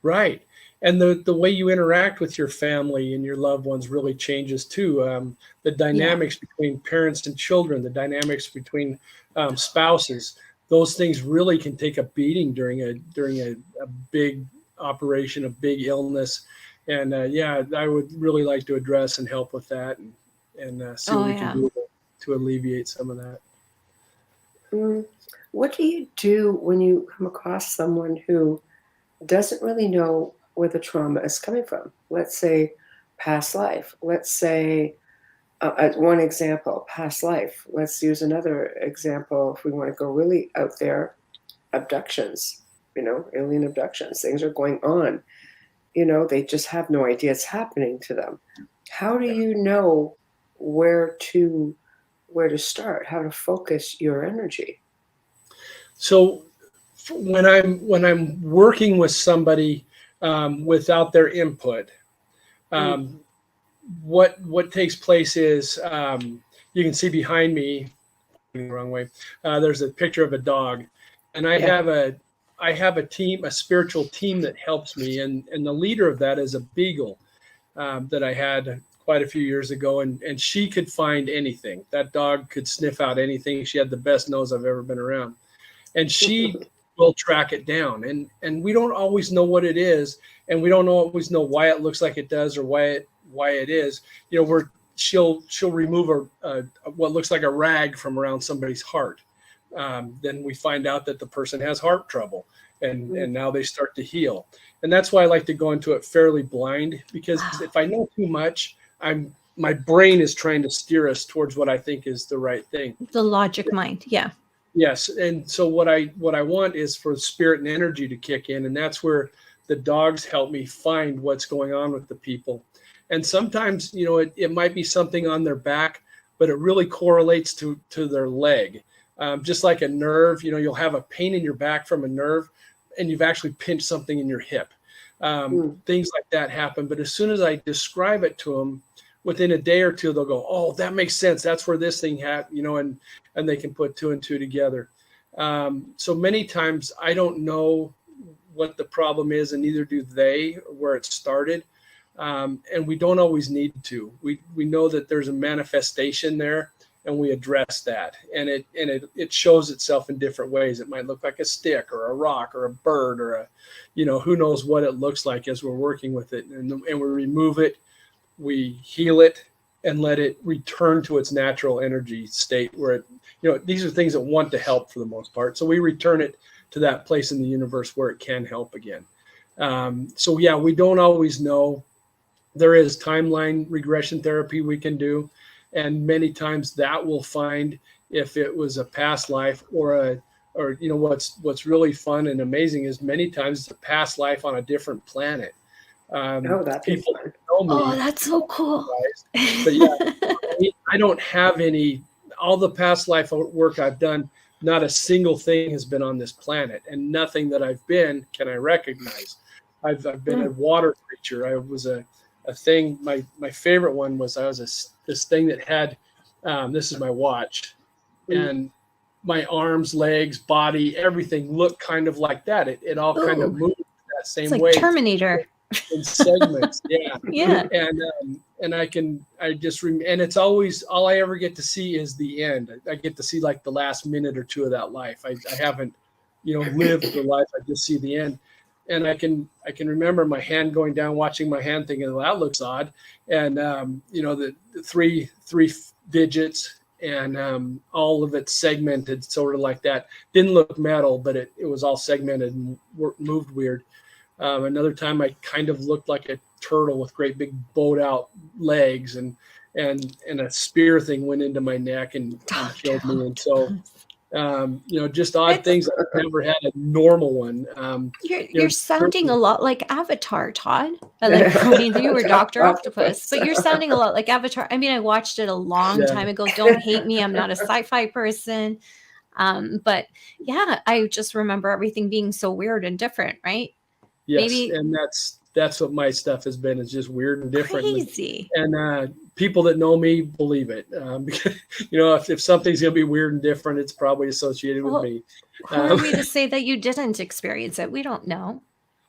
Right. And the way you interact with your family and your loved ones really changes too. The dynamics between parents and children, the dynamics between spouses, those things really can take a beating during a big operation, a big illness. And I would really like to address and help with that, and see what we can do to alleviate some of that. What do you do when you come across someone who doesn't really know where the trauma is coming from? Let's say past life. Let's say, one example, past life. Let's use another example if we want to go really out there. Abductions, you know, alien abductions. Things are going on. You know, they just have no idea it's happening to them. How do you know where to start? How to focus your energy? So when I'm working with somebody without their input, what takes place is, you can see behind me, the wrong way. There's a picture of a dog, and I have a team, a spiritual team that helps me, and the leader of that is a beagle that I had quite a few years ago, and she could find anything. That dog could sniff out anything. She had the best nose I've ever been around, and she will track it down. And we don't always know what it is, and we don't always know why it looks like it does or why it is. You know, she'll remove what looks like a rag from around somebody's heart. Then we find out that the person has heart trouble, and now they start to heal. And that's why I like to go into it fairly blind, because if I know too much, my brain is trying to steer us towards what I think is the right thing. The logic mind, yeah. Yes, and so what I want is for spirit and energy to kick in, and that's where the dogs help me find what's going on with the people. And sometimes, you know, it might be something on their back, but it really correlates to their leg. Just like a nerve, you know, you'll have a pain in your back from a nerve, and you've actually pinched something in your hip. Things like that happen. But as soon as I describe it to them, within a day or two, they'll go, "Oh, that makes sense. That's where this thing happened," you know, and they can put 2 and 2 together. So many times I don't know what the problem is, and neither do they, or where it started. And we don't always need to. We know that there's a manifestation there, and we address that. And it shows itself in different ways. It might look like a stick or a rock or a bird or a, you know, who knows what it looks like as we're working with it. And we remove it, we heal it, and let it return to its natural energy state where it, you know, these are things that want to help for the most part. So we return it to that place in the universe where it can help again. So yeah, we don't always know. There is timeline regression therapy we can do, and many times that will find if it was a past life or you know, what's really fun and amazing is many times it's a past life on a different planet. That's people fun. know me. Oh, that's so cool. But yeah, I don't have all the past life work I've done, not a single thing has been on this planet, and nothing that I've been can I recognize. I've been a water creature. I was a thing. My favorite one was I was this thing that had, this is my watch, and my arms, legs, body, everything looked kind of like that. It all kind of moved that same It's like way. Terminator. In segments. Yeah. Yeah. And and it's always, all I ever get to see is the end. I get to see like the last minute or two of that life. I haven't, lived the life. I just see the end. And I can remember my hand going down, watching my hand, thinking, well, that looks odd. And the three digits, and all of it segmented, sort of like that. Didn't look metal, but it was all segmented and moved weird. Another time I kind of looked like a turtle with great big bowed out legs, and a spear thing went into my neck and killed me. And so, just odd things. I've never had a normal one. You're sounding a lot like Avatar, Todd. You were Dr. Octopus, but you're sounding a lot like Avatar. I mean, I watched it a long time ago. Don't hate me. I'm not a sci-fi person. But yeah, I just remember everything being so weird and different, right? Yes, and that's what my stuff has been. It's just weird and different. Crazy. And people that know me believe it. Because, if something's going to be weird and different, it's probably associated with me. Who are we to say that you didn't experience it? We don't know.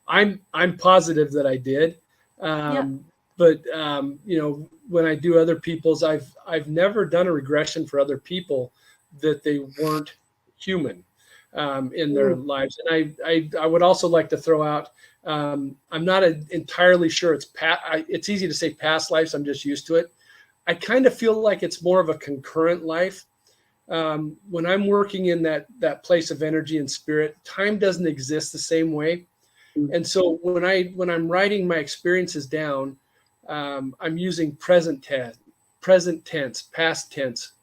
I'm positive that I did. But when I do other people's, I've never done a regression for other people that they weren't human in their lives. And I would also like to throw out, I'm not entirely sure it's easy to say past lives. I'm just used to it. I kind of feel like it's more of a concurrent life. When I'm working in that place of energy and spirit, time doesn't exist the same way. And so when I'm writing my experiences down, I'm using present tense, past tense,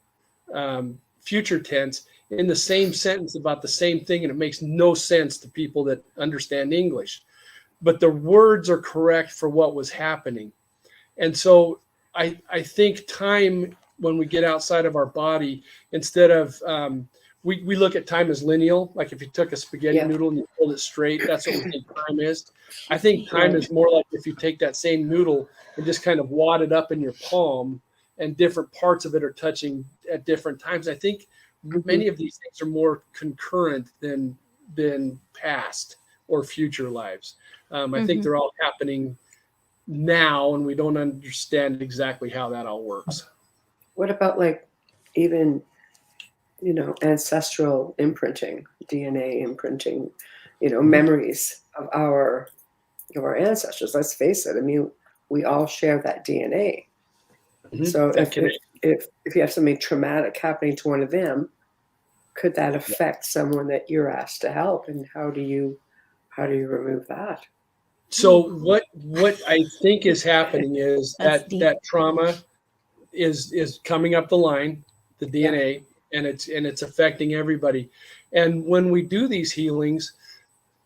future tense in the same sentence about the same thing. And it makes no sense to people that understand English, but the words are correct for what was happening. And so I think time, when we get outside of our body, instead of, we look at time as lineal. Like if you took a spaghetti noodle and you pulled it straight, that's what we think time is. I think time is more like if you take that same noodle and just kind of wad it up in your palm, and different parts of it are touching at different times. I think many of these things are more concurrent than past or future lives. I think they're all happening now, and we don't understand exactly how that all works. What about like even, ancestral imprinting, DNA imprinting, memories of our ancestors? Let's face it. I mean, we all share that DNA. So if you have something traumatic happening to one of them, could that affect someone that you're asked to help? And how do you remove that? So what I think is happening is that trauma is coming up the line, the DNA, and it's affecting everybody. And when we do these healings,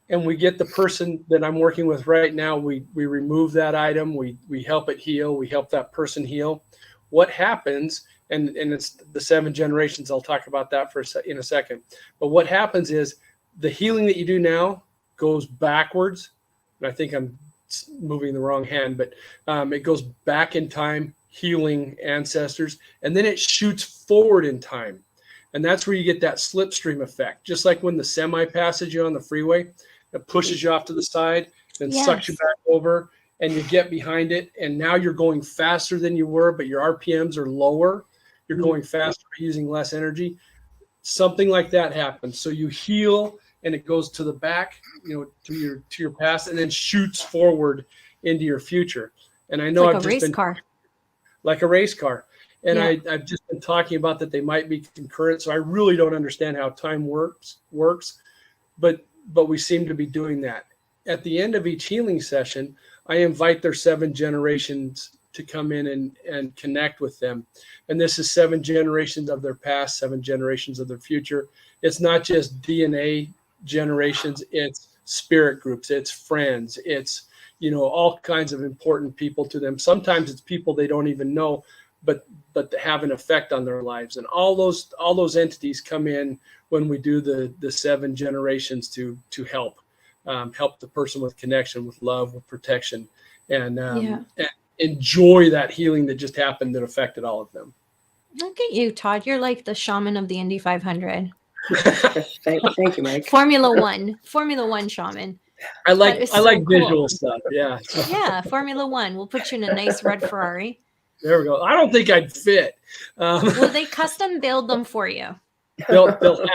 and we get the person that I'm working with right now, we remove that item, we help it heal, we help that person heal. What happens, and it's the 7 generations, I'll talk about that in a second. But what happens is the healing that you do now goes backwards. And I think I'm moving the wrong hand, but it goes back in time, healing ancestors, and then it shoots forward in time. And that's where you get that slipstream effect. Just like when the semi passes you on the freeway, it pushes you off to the side, then sucks you back over, and you get behind it. And now you're going faster than you were, but your RPMs are lower. You're going faster, using less energy. Something like that happens. So you heal, and it goes to the back, to your past, and then shoots forward into your future. And I know like a race car. Like a race car. And I've just been talking about that they might be concurrent. So I really don't understand how time works, but we seem to be doing that. At the end of each healing session, I invite their 7 generations to come in and connect with them. And this is 7 generations of their past, 7 generations of their future. It's not just DNA generations, it's spirit groups, it's friends, it's, all kinds of important people to them. Sometimes it's people they don't even know, but have an effect on their lives. And all those entities come in when we do the 7 generations to help the person with connection, with love, with protection, and enjoy that healing that just happened that affected all of them. Look at you, Todd. You're like the shaman of the Indy 500. Thank you, Mike. Formula One shaman. I like That is I like so cool. visual stuff. Yeah. So Yeah, Formula One. We'll put you in a nice red Ferrari. there we go. I don't think I'd fit. Well, they custom build them for you. They'll have to,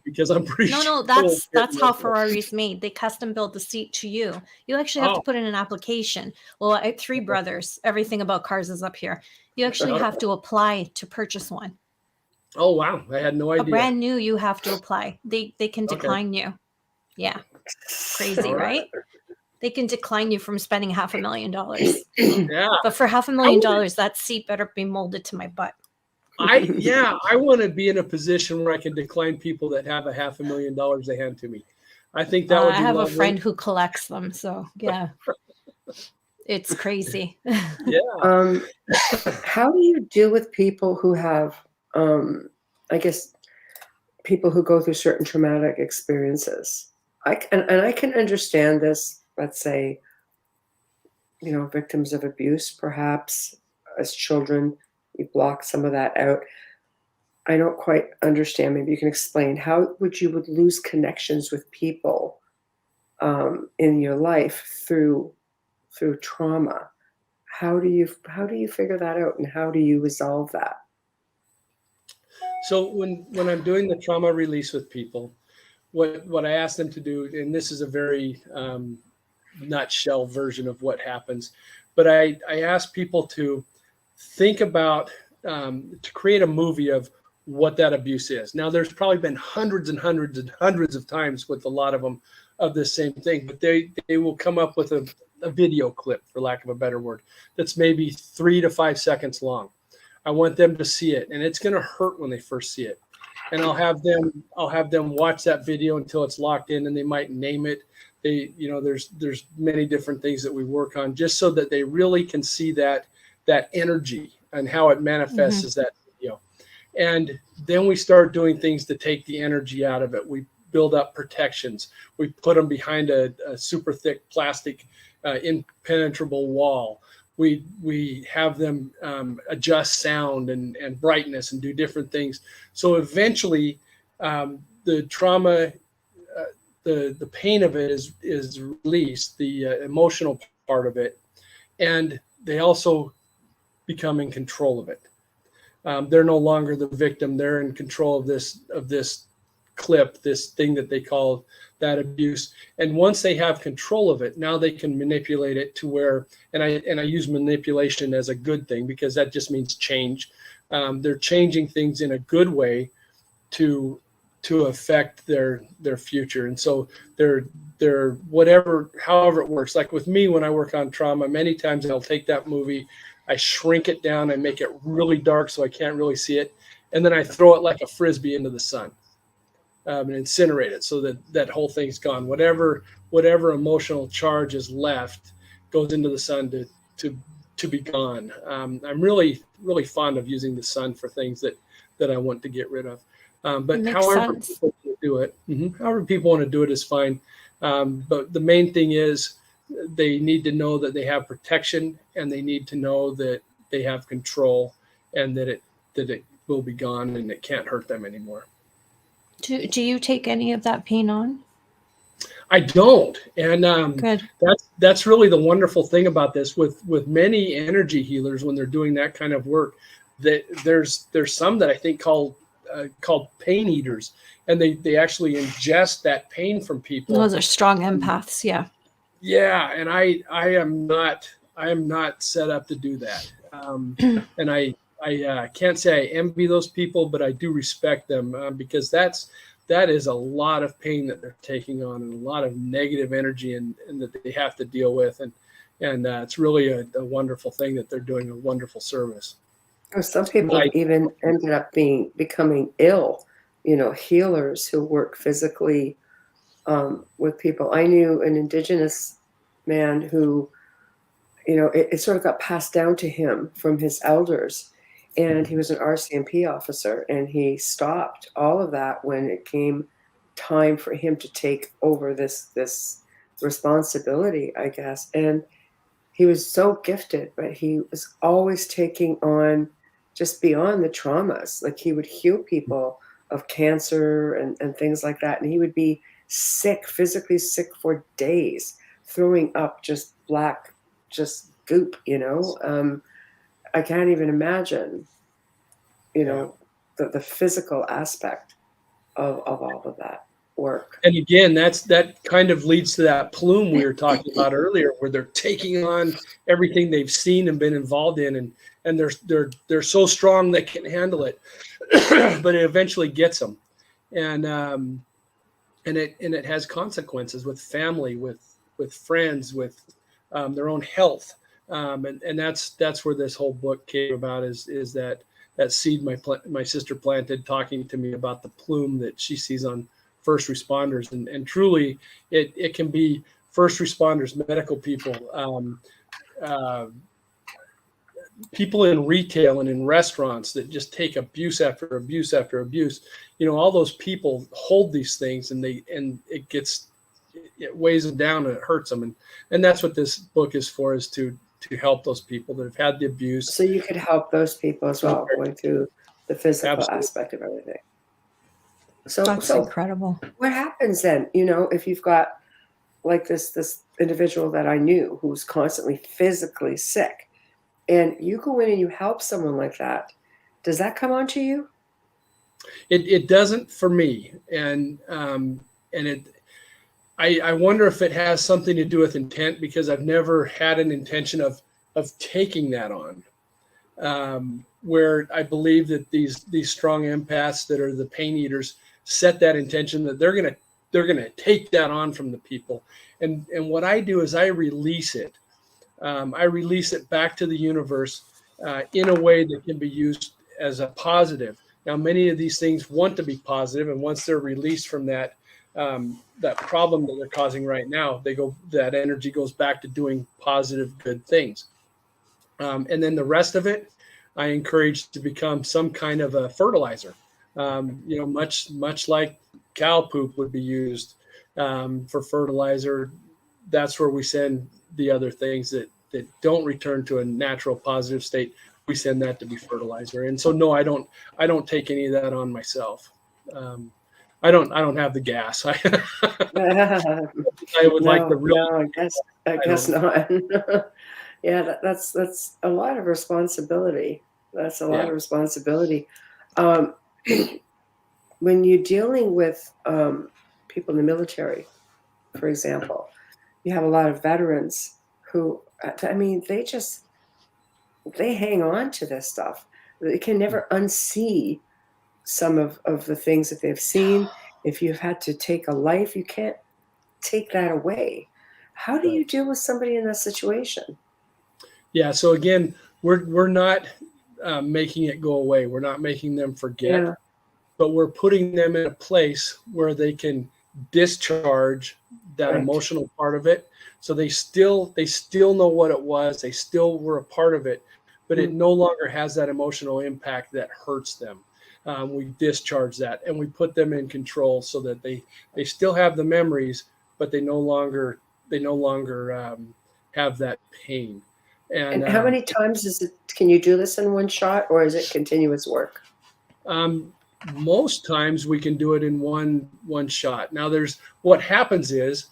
because I'm pretty sure. No, that's how Ferrari's made. They custom build the seat to you. You actually have to put in an application. Well, I have 3 brothers. Everything about cars is up here. You actually have to apply to purchase one. Oh wow, I had no idea. A brand new, you have to apply. They can decline you. Yeah, crazy, right? They can decline you from spending $500,000. Yeah, but for $500,000, that seat better be molded to my butt. I want to be in a position where I can decline people that have $500,000 they hand to me. I think that would be I have lovely. a friend who collects them, so yeah. It's crazy. Yeah. How do you deal with people who have, I guess, people who go through certain traumatic experiences? I can understand this. Let's say, victims of abuse, perhaps as children, you block some of that out. I don't quite understand. Maybe you can explain how you would lose connections with people in your life through trauma. How do you figure that out, and how do you resolve that? So when I'm doing the trauma release with people, what I ask them to do, and this is a very nutshell version of what happens, but I ask people to think about to create a movie of what that abuse is. Now, there's probably been hundreds and hundreds and hundreds of times with a lot of them of the same thing, but they will come up with a video clip, for lack of a better word, that's maybe 3 to 5 seconds long. I want them to see it, and it's going to hurt when they first see it. And I'll have them watch that video until it's locked in, and they might name it. There's many different things that we work on just so that they really can see that energy and how it manifests as that video. And then we start doing things to take the energy out of it. We build up protections. We put them behind a super thick plastic impenetrable wall. We have them adjust sound and brightness and do different things. So eventually the trauma, the pain of it is released, the emotional part of it, and they also become in control of it. They're no longer the victim. They're in control of this clip, this thing that they call that abuse. And once they have control of it, now they can manipulate it to where, and I use manipulation as a good thing because that just means change. They're changing things in a good way to affect their future. And so they're however it works. Like with me, when I work on trauma, many times I'll take that movie, I shrink it down, I make it really dark so I can't really see it, and then I throw it like a frisbee into the sun. And incinerate it so that whole thing's gone. Whatever emotional charge is left goes into the sun to be gone. I'm really, really fond of using the sun for things that I want to get rid of. But however people want to do it, however people want to do it is fine. But the main thing is they need to know that they have protection, and they need to know that they have control, and that it will be gone and it can't hurt them anymore. Do you take any of that pain on? I don't, and Good. That's really the wonderful thing about this. With many energy healers, when they're doing that kind of work, that there's some that I think called pain eaters, and they actually ingest that pain from people. Those are strong empaths, yeah. Yeah, and I am not set up to do that, and I can't say I envy those people, but I do respect them because that is a lot of pain that they're taking on, and a lot of negative energy and that they have to deal with, and it's really a wonderful thing that they're doing a wonderful service. Some people have even ended up becoming ill, healers who work physically with people. I knew an Indigenous man who, it sort of got passed down to him from his elders. And he was an RCMP officer, and he stopped all of that when it came time for him to take over this responsibility, I guess. And he was so gifted, but he was always taking on just beyond the traumas. Like he would heal people of cancer and things like that. And he would be sick, physically sick for days, throwing up just black, just goop, I can't even imagine, the physical aspect of all of that work. And again, that kind of leads to that plume we were talking about earlier, where they're taking on everything they've seen and been involved in, and they're so strong they can handle it, but it eventually gets them, and it has consequences with family, with friends, with their own health, and that's where this whole book came about. Is that seed my sister planted, talking to me about the plume that she sees on first responders, and truly it can be first responders, medical people, people in retail and in restaurants that just take abuse after abuse after abuse. All those people hold these things, and it weighs them down and it hurts them, and that's what this book is for, is to help those people that have had the abuse. So you could help those people as well, going through the physical Absolutely. aspect of everything. So That's incredible. What happens then, if you've got like this individual that I knew who's constantly physically sick, and you go in and you help someone like that, does that come onto you? It doesn't for me, and I wonder if it has something to do with intent, because I've never had an intention of taking that on. Where I believe that these strong empaths that are the pain eaters set that intention that they're gonna take that on from the people, and what I do is I release it. I release it back to the universe in a way that can be used as a positive. Now, many of these things want to be positive, and once they're released from that problem that they're causing right now, that energy goes back to doing positive, good things. And then the rest of it, I encourage to become some kind of a fertilizer. Much like cow poop would be used for fertilizer. That's where we send the other things that don't return to a natural positive state. We send that to be fertilizer. And so, no, I don't take any of that on myself. I don't have the gas. I would like the real. No, I guess not. Yeah, that's a lot of responsibility. That's a lot of responsibility. When you're dealing with people in the military, for example, you have a lot of veterans who, they hang on to this stuff. They can never unsee some of the things that they've seen. If you've had to take a life, you can't take that away. How do you deal with somebody in that situation? Yeah. So again, we're not making it go away. We're not making them forget, but we're putting them in a place where they can discharge that emotional part of it. So they still know what it was. They still were a part of it, but it no longer has that emotional impact that hurts them. We discharge that, and we put them in control so that they still have the memories, but they no longer have that pain. And how many times can you do this in one shot, or is it continuous work? Most times we can do it in one shot. Now, what happens is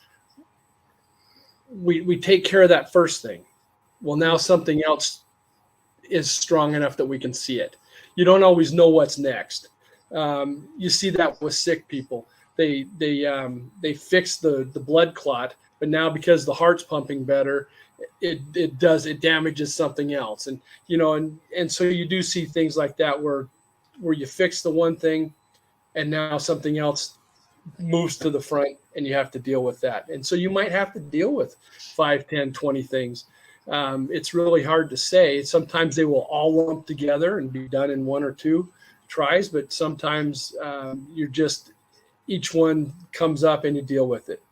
we take care of that first thing. Well, now something else is strong enough that we can see it. You don't always know what's next. You see that with sick people. They fix the blood clot, but now because the heart's pumping better, it damages something else. And and so you do see things like that where you fix the one thing and now something else moves to the front and you have to deal with that. And so you might have to deal with 5, 10, 20 things. It's really hard to say. Sometimes they will all lump together and be done in 1 or 2 tries, but sometimes each one comes up and you deal with it.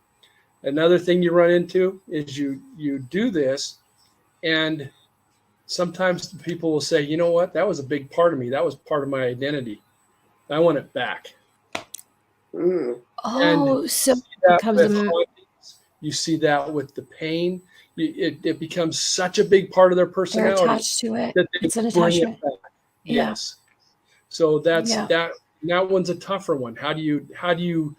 Another thing you run into is you do this, and sometimes people will say, you know what, that was a big part of me. That was part of my identity. I want it back. Oh, so it becomes you see that with the pain. It becomes such a big part of their personality. They're attached to it. That it's an bring attachment. Yes. So that that one's a tougher one. How do you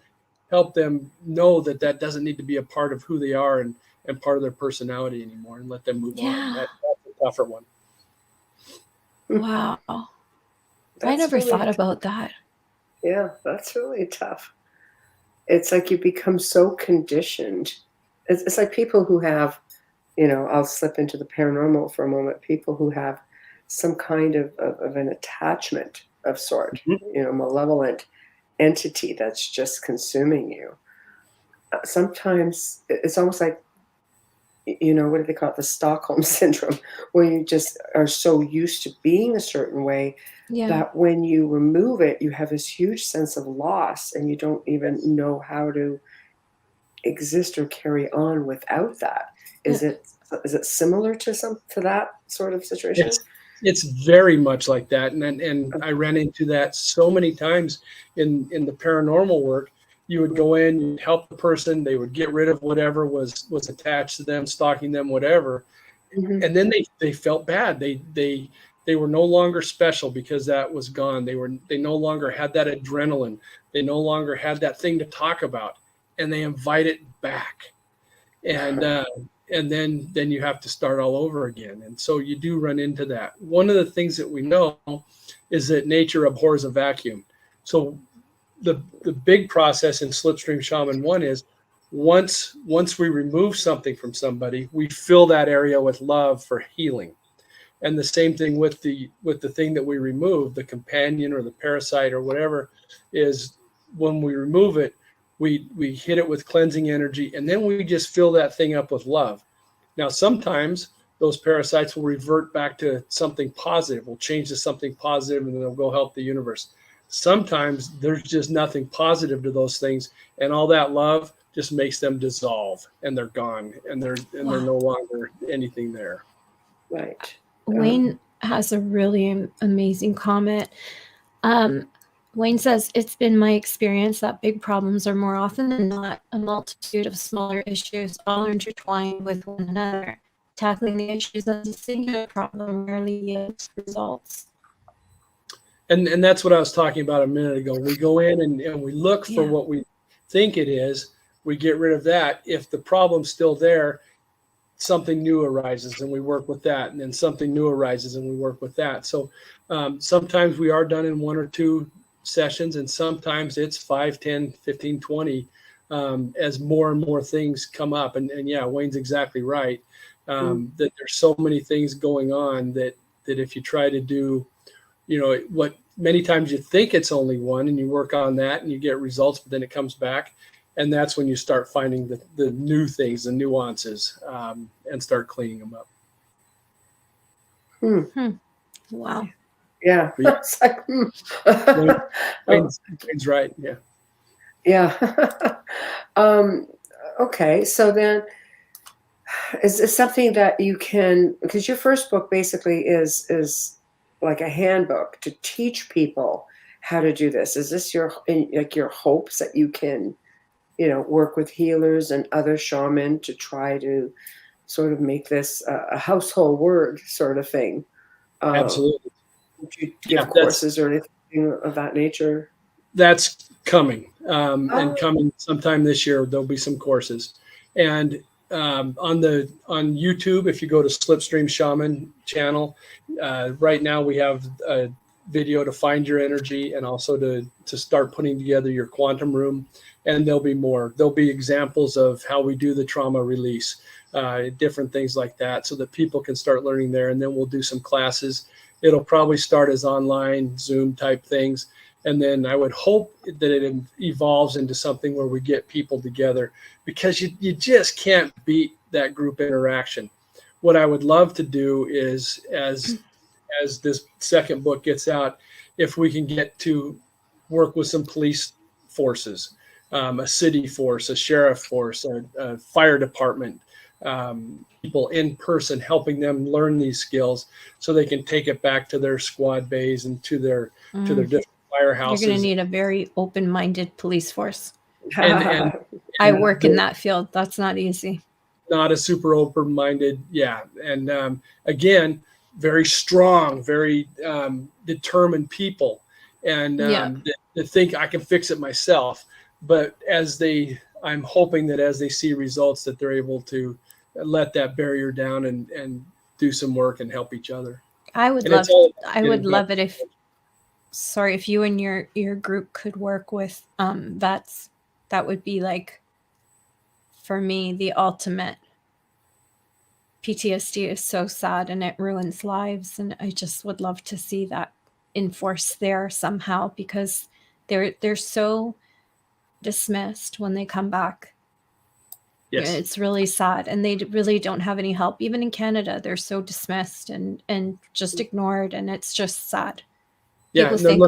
help them know that that doesn't need to be a part of who they are and part of their personality anymore, and let them move on? That's a tougher one. Wow. I never really thought about that. Yeah, that's really tough. It's like you become so conditioned. It's like people who have, I'll slip into the paranormal for a moment, people who have some kind of an attachment of sort, malevolent entity that's just consuming you. Sometimes it's almost like, what do they call it? The Stockholm syndrome, where you just are so used to being a certain way that when you remove it, you have this huge sense of loss and you don't even know how to exist or carry on without that. Is it similar to that sort of situation? It's very much like that, and I ran into that so many times in the paranormal work. You would go in, you'd help the person, they would get rid of whatever was attached to them, stalking them, whatever, and then they felt bad. They were no longer special because that was gone. They no longer had that adrenaline. They no longer had that thing to talk about, and they invite it back, and then you have to start all over again. And so you do run into that. One of the things that we know is that nature abhors a vacuum. So the big process in Slipstream Shaman 1 is once we remove something from somebody, we fill that area with love for healing. And the same thing with the thing that we remove, the companion or the parasite or whatever, is when we remove it, we hit it with cleansing energy, and then we just fill that thing up with love. Now, sometimes those parasites will revert back to something positive, will change to something positive, and then they'll go help the universe. Sometimes there's just nothing positive to those things, and all that love just makes them dissolve, and they're gone, and they're no longer anything there. Right. Wayne has a really amazing comment. Wayne says, it's been my experience that big problems are more often than not a multitude of smaller issues, all intertwined with one another. Tackling the issues as a singular problem rarely yields results. And that's what I was talking about a minute ago. We go in and we look for what we think it is. We get rid of that. If the problem's still there, something new arises and we work with that. And then something new arises and we work with that. So sometimes we are done in 1 or 2 sessions, and sometimes it's 5, 10, 15, 20 as more and more things come up. And yeah, Wayne's exactly right. That there's so many things going on that if you try to do, what many times you think it's only one, and you work on that and you get results, but then it comes back. And that's when you start finding the new things, the nuances, and start cleaning them up. Wow. Yeah. It's like, Wayne's right. Yeah. Yeah. Okay. So then, is it something that you can, because your first book basically is like a handbook to teach people how to do this. Is this your hopes that you can, work with healers and other shaman to try to sort of make this a household word sort of thing? Absolutely. Would you give courses or anything of that nature? That's coming, and coming sometime this year. There'll be some courses, and on YouTube, if you go to Slipstream Shaman channel, right now we have a video to find your energy and also to start putting together your quantum room. And there'll be more. There'll be examples of how we do the trauma release, different things like that, so that people can start learning there. And then we'll do some classes. It'll probably start as online Zoom type things. And then I would hope that it evolves into something where we get people together, because you just can't beat that group interaction. What I would love to do is, as this second book gets out, if we can get to work with some police forces, a city force, a sheriff force, a fire department, people in person, helping them learn these skills so they can take it back to their squad bays and to their different firehouses. You're going to need a very open-minded police force. And I work in that field. That's not easy. Not a super open-minded, yeah. And again, very strong, very determined people, and that think I can fix it myself. But I'm hoping that as they see results, that they're able to let that barrier down and do some work and help each other. I would love it if you and your group could work with vets. That would be like, for me, the ultimate. PTSD is so sad and it ruins lives, and I just would love to see that enforced there somehow, because they're so dismissed when they come back. Yes. It's really sad, and they really don't have any help. Even in Canada, they're so dismissed and just ignored, and it's just sad. People think,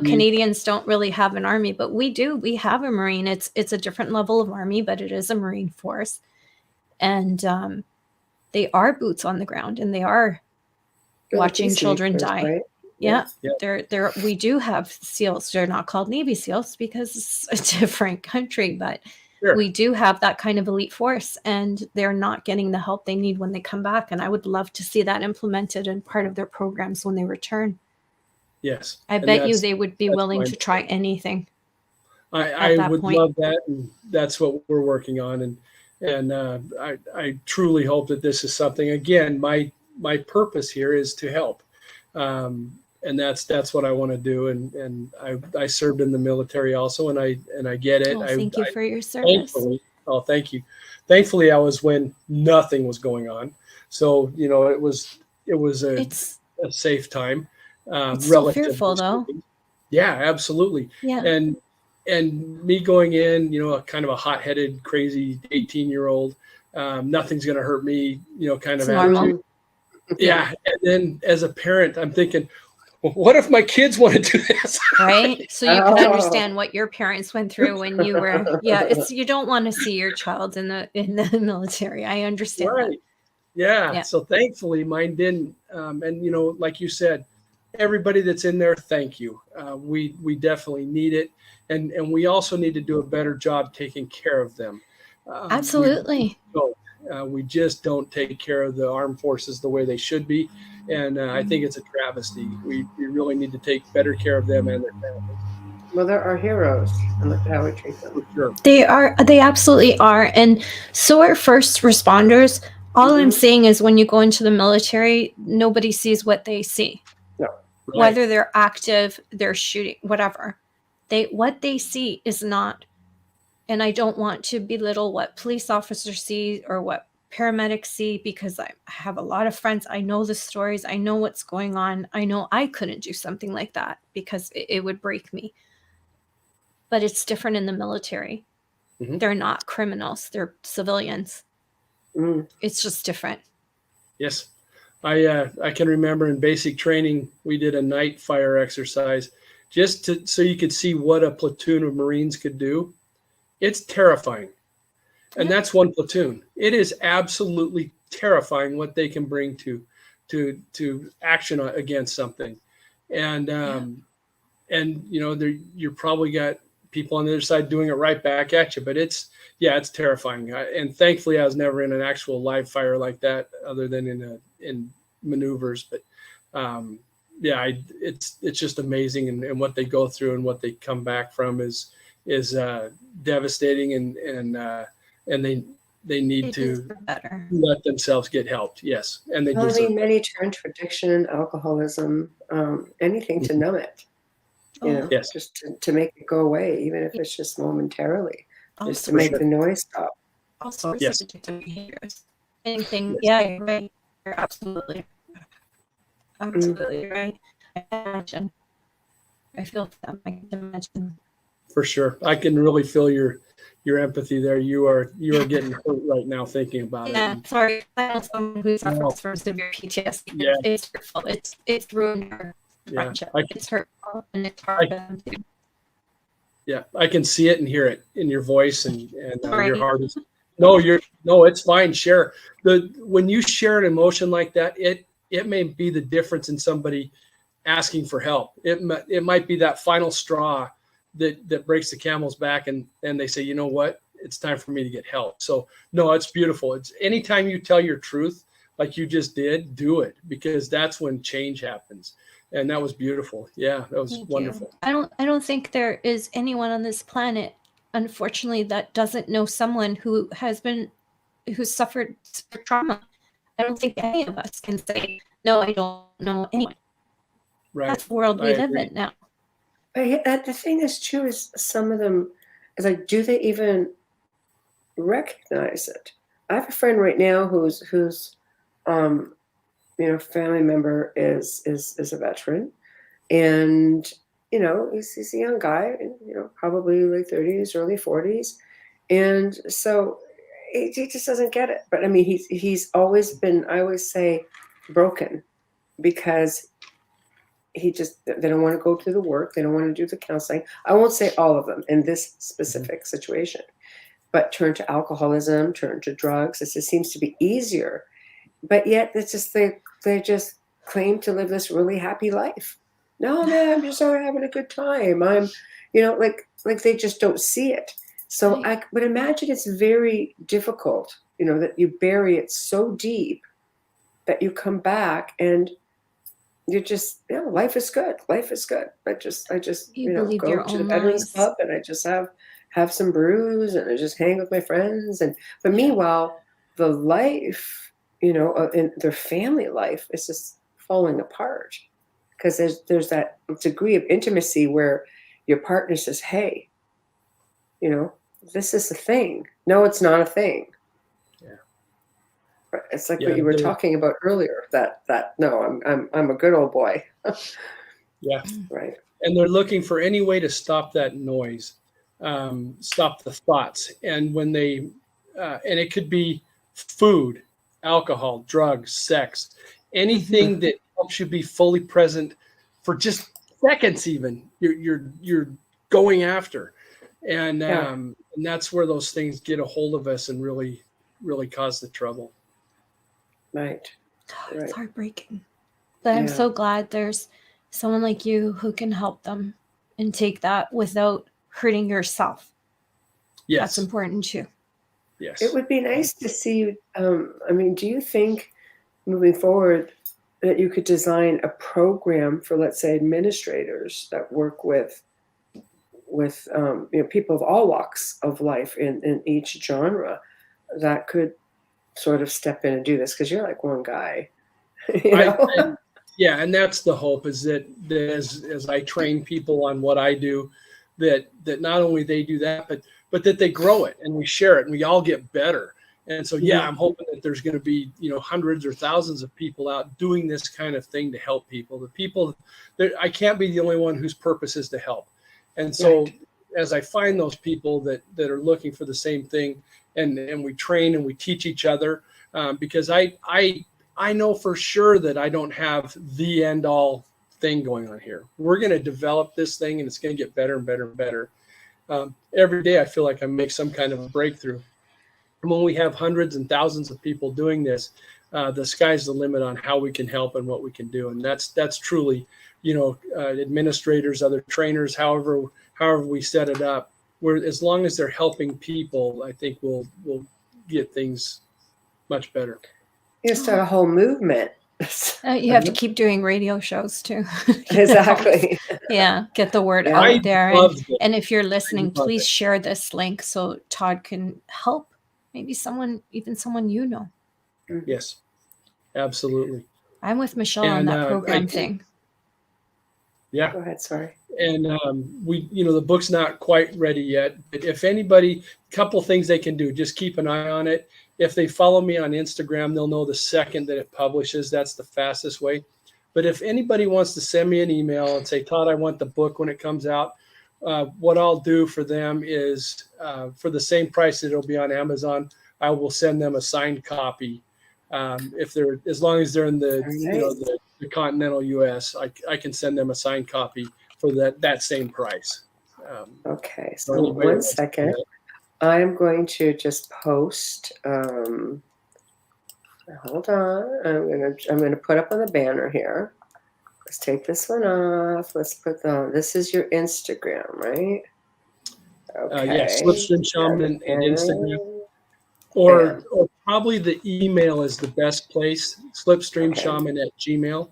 Canadians don't really have an army, but we do. We have a Marine. It's a different level of army, but it is a Marine force, and they are boots on the ground, and they are watching children die. Right? Yeah. We do have SEALs. They're not called Navy SEALs because it's a different country, but we do have that kind of elite force, and they're not getting the help they need when they come back. And I would love to see that implemented in part of their programs when they return. Yes. I bet you they would be willing to try anything. I would love that. And that's what we're working on. And I truly hope that this is something, again, my purpose here is to help. And that's what I want to do. And I served in the military also, and I get it. Thank you for your service. Thank you. Thankfully, I was when nothing was going on. So, it was a safe time. It's still fearful though. Yeah, absolutely. Yeah. And me going in, a kind of a hot-headed, crazy 18-year-old, nothing's going to hurt me, kind of attitude. Yeah. And then as a parent, I'm thinking, well, what if my kids want to do this? Right. So you can understand what your parents went through when you were, you don't want to see your child in the military. I understand. Right. That. Yeah. So thankfully mine didn't. And, like you said, everybody that's in there, thank you. We definitely need it. And we also need to do a better job taking care of them. Absolutely. We just don't take care of the armed forces the way they should be. And I think it's a travesty. We really need to take better care of them and their families. Well, they're our heroes, and look how we treat them. For sure. They absolutely are. And so are first responders. All I'm saying is when you go into the military, nobody sees what they see. No. Right. Whether they're active, they're shooting, whatever. What they see is not, and I don't want to belittle what police officers see or what paramedics see, because I have a lot of friends. I know the stories. I know what's going on. I know I couldn't do something like that because it would break me. But it's different in the military. Mm-hmm. They're not criminals. They're civilians. Mm. It's just different. Yes. I can remember in basic training, we did a night fire exercise just so you could see what a platoon of Marines could do. It's terrifying. And that's one platoon. It is absolutely terrifying what they can bring to action against something. And you're probably got people on the other side doing it right back at you, but it's terrifying. And thankfully I was never in an actual live fire like that other than in maneuvers, but it's just amazing. And what they go through and what they come back from is devastating, and they need to let themselves get helped. Yes. And they many turn to addiction, alcoholism, anything to numb it. Yes. Just to make it go away, even if it's just momentarily, just to make the noise stop. All sorts of addictive behaviors. Anything. Yeah, you're right. You're absolutely right. I imagine. I feel them. I can imagine. For sure. I can really feel your empathy there. You are getting hurt right now thinking about it. Yeah, sorry. I know someone who suffers from severe PTSD. Yeah. It's hurtful. It's ruined her friendship. It's hurtful, and it's hard for them to. Yeah, I can see it and hear it in your voice and your heart is. No, it's fine. Share when you share an emotion like that, it may be the difference in somebody asking for help. It might be that final straw that breaks the camel's back, and they say, you know what, it's time for me to get help. So no, it's beautiful. It's anytime you tell your truth like you just did, do it, because that's when change happens. And that was beautiful. Yeah, that was Thank wonderful. you. I don't think there is anyone on this planet, unfortunately, that doesn't know someone who suffered trauma. I don't think any of us can say, no, I don't know anyone. Right. That's the world we live in now. But the thing is, too, is some of them, is like, do they even recognize it? I have a friend right now whose family member is a veteran, and he's a young guy, probably late 30s, early 40s, and so he just doesn't get it. But I mean, he's always been, I always say, broken, because they don't want to go to the work, they don't want to do the counseling. I won't say all of them in this specific situation, but turn to alcoholism, turn to drugs. It just seems to be easier, but yet it's just they just claim to live this really happy life. No, man, I'm just having a good time. I'm, like they just don't see it. So I would imagine it's very difficult, that you bury it so deep that you come back and you're just, life is good. Life is good. I just go to the Veterans Club, and I just have some brews, and I just hang with my friends. But meanwhile, the life, in their family life is just falling apart, because there's that degree of intimacy where your partner says, hey, this is a thing. No, it's not a thing. It's like what you were talking about earlier. That no, I'm a good old boy. Yeah. Right. And they're looking for any way to stop that noise, stop the thoughts. And when they, and it could be food, alcohol, drugs, sex, anything that helps you be fully present for just seconds, even you're going after, and that's where those things get a hold of us and really cause the trouble. Right. It's heartbreaking. But I'm so glad there's someone like you who can help them and take that without hurting yourself. Yes. That's important too. Yes. It would be nice to see you. Do you think moving forward that you could design a program for, let's say, administrators that work with people of all walks of life in each genre that could sort of step in and do this? Because you're like one guy. And that's the hope, is that as I train people on what I do, that not only they do that, but that they grow it and we share it and we all get better. And so, I'm hoping that there's going to be, hundreds or thousands of people out doing this kind of thing to help people. The people that I can't be the only one whose purpose is to help. And so as I find those people that are looking for the same thing, and we train and we teach each other, because I know for sure that I don't have the end all thing going on here. We're going to develop this thing, and it's going to get better and better and better. Every day I feel like I make some kind of a breakthrough. And when we have hundreds and thousands of people doing this, the sky's the limit on how we can help and what we can do. And that's truly, administrators, other trainers, however we set it up, where as long as they're helping people, I think we'll get things much better. You start a whole movement. You have to keep doing radio shows too. Exactly. Get the word out there. And if you're listening, please share this link so Todd can help maybe someone you know. Yes, absolutely. I'm with Michelle on that program thing. Yeah. Go ahead. Sorry. And the book's not quite ready yet, but if anybody, a couple things they can do, just keep an eye on it. If they follow me on Instagram, they'll know the second that it publishes. That's the fastest way. But if anybody wants to send me an email and say, Todd, I want the book when it comes out, what I'll do for them is, for the same price that it'll be on Amazon, I will send them a signed copy. As long as they're in the continental U.S., I can send them a signed copy for that same price. Okay, so 1 second. I'm going to just post. Hold on. I'm gonna put up on the banner here. Let's take this one off. Let's put this is your Instagram, right? Okay. Slipstream Shaman and Instagram. or probably the email is the best place, slipstreamshaman@gmail.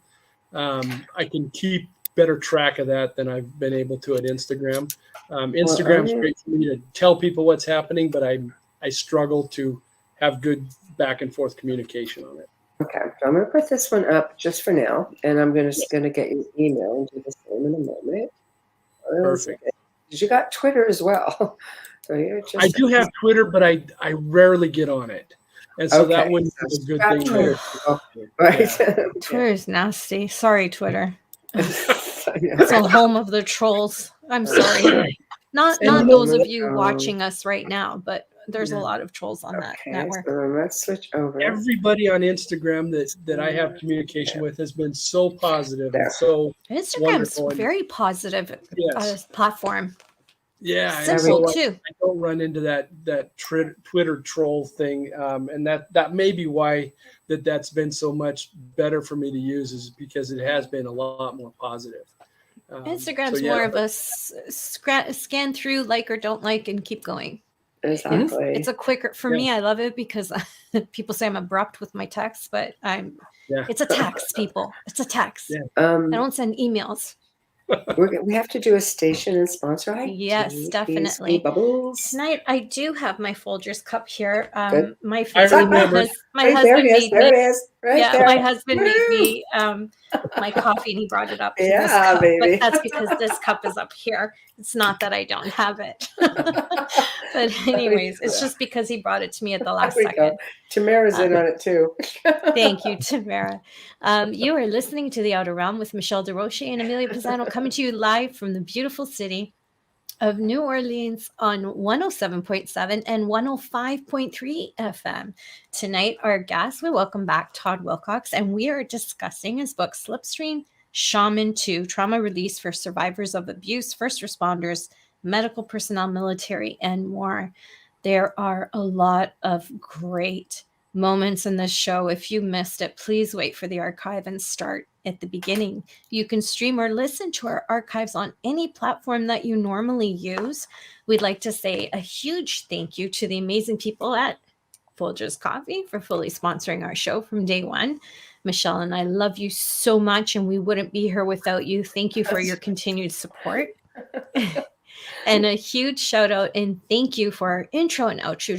I can keep better track of that than I've been able to at Instagram. Instagram's great for me to tell people what's happening, but I struggle to have good back and forth communication on it. Okay, so I'm going to put this one up just for now, and I'm going to get your email and do the same in a moment. Perfect. Because you got Twitter as well. So I do have Twitter, but I rarely get on it. And so that wouldn't be a good thing there. Right. Twitter is nasty. Sorry, Twitter. It's a home of the trolls. I'm sorry. Not those of you watching us right now, but there's a lot of trolls on that network. So let's switch over. Everybody on Instagram that I have communication with has been so positive and so Instagram's very positive platform. Yeah, simple too. I don't run into that Twitter troll thing, and that may be why that's been so much better for me to use, is because it has been a lot more positive. Instagram's more of a scan through, like or don't like, and keep going. Exactly. It's a quicker for me. I love it because people say I'm abrupt with my texts, but it's a text, people. It's a text. Yeah. I don't send emails. We have to do a station and sponsor. Yes, definitely. Bubbles. Tonight I do have my Folgers cup here. My husband made me. My husband made me my coffee, and he brought it up. Yeah, baby. But that's because this cup is up here. It's not that I don't have it. But anyways, it's just because he brought it to me at the last second. Tamara's in on it too. Thank you, Tamara. You are listening to The Outer Realm with Michelle DeRoche and Amelia Pisano, coming to you live from the beautiful city of New Orleans on 107.7 and 105.3 FM. Tonight, our guest, we welcome back Todd Wilcox, and we are discussing his book, Slipstream Shaman 2, Trauma Release for Survivors of Abuse, First Responders, Medical Personnel, Military, and more. There are a lot of great moments in this show. If you missed it, please wait for the archive and start at the beginning. You can stream or listen to our archives on any platform that you normally use. We'd like to say a huge thank you to the amazing people at Folgers Coffee for fully sponsoring our show from day one. Michelle and I love you so much, and we wouldn't be here without you. Thank you for your continued support. And a huge shout out and thank you for our intro and outro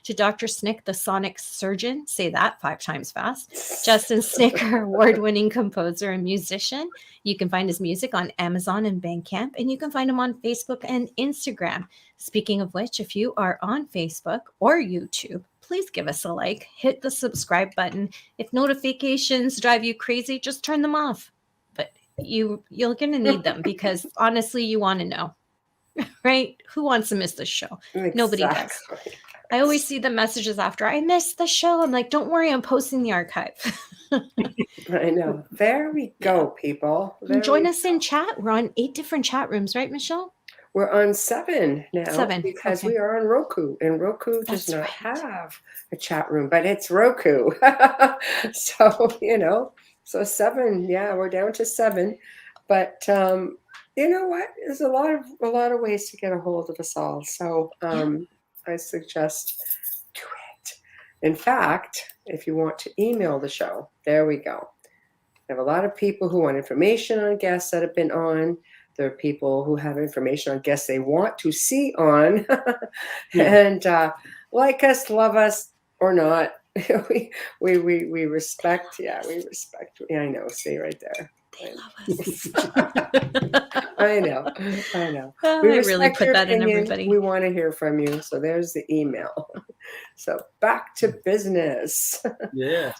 to Dr. Snick, the sonic surgeon. Say that 5 times fast. Justin Snick, our award-winning composer and musician. You can find his music on Amazon and Bandcamp, and you can find him on Facebook and Instagram. Speaking of which, if you are on Facebook or YouTube, please give us a like, hit the subscribe button. If notifications drive you crazy, just turn them off. You're going to need them because honestly, you want to know, right? Who wants to miss this show? Exactly. Nobody does. I always see the messages after I missed the show. I'm like, don't worry, I'm posting the archive. I know. There we go, people. Join us in chat. We're on 8 different chat rooms, right, Michelle? We're on 7 now. 7. Because we are on Roku, and Roku does not have a chat room, but it's Roku. So, So 7, we're down to 7, but you know what? There's a lot of ways to get a hold of us all. So I suggest do it. In fact, if you want to email the show, there we go. We have a lot of people who want information on guests that have been on. There are people who have information on guests they want to see on, and like us, love us, or not. we respect. We respect. I know. See right there. They love us. I know. I really put that in everybody. We want to hear from you. So there's the email. So back to business. Yeah.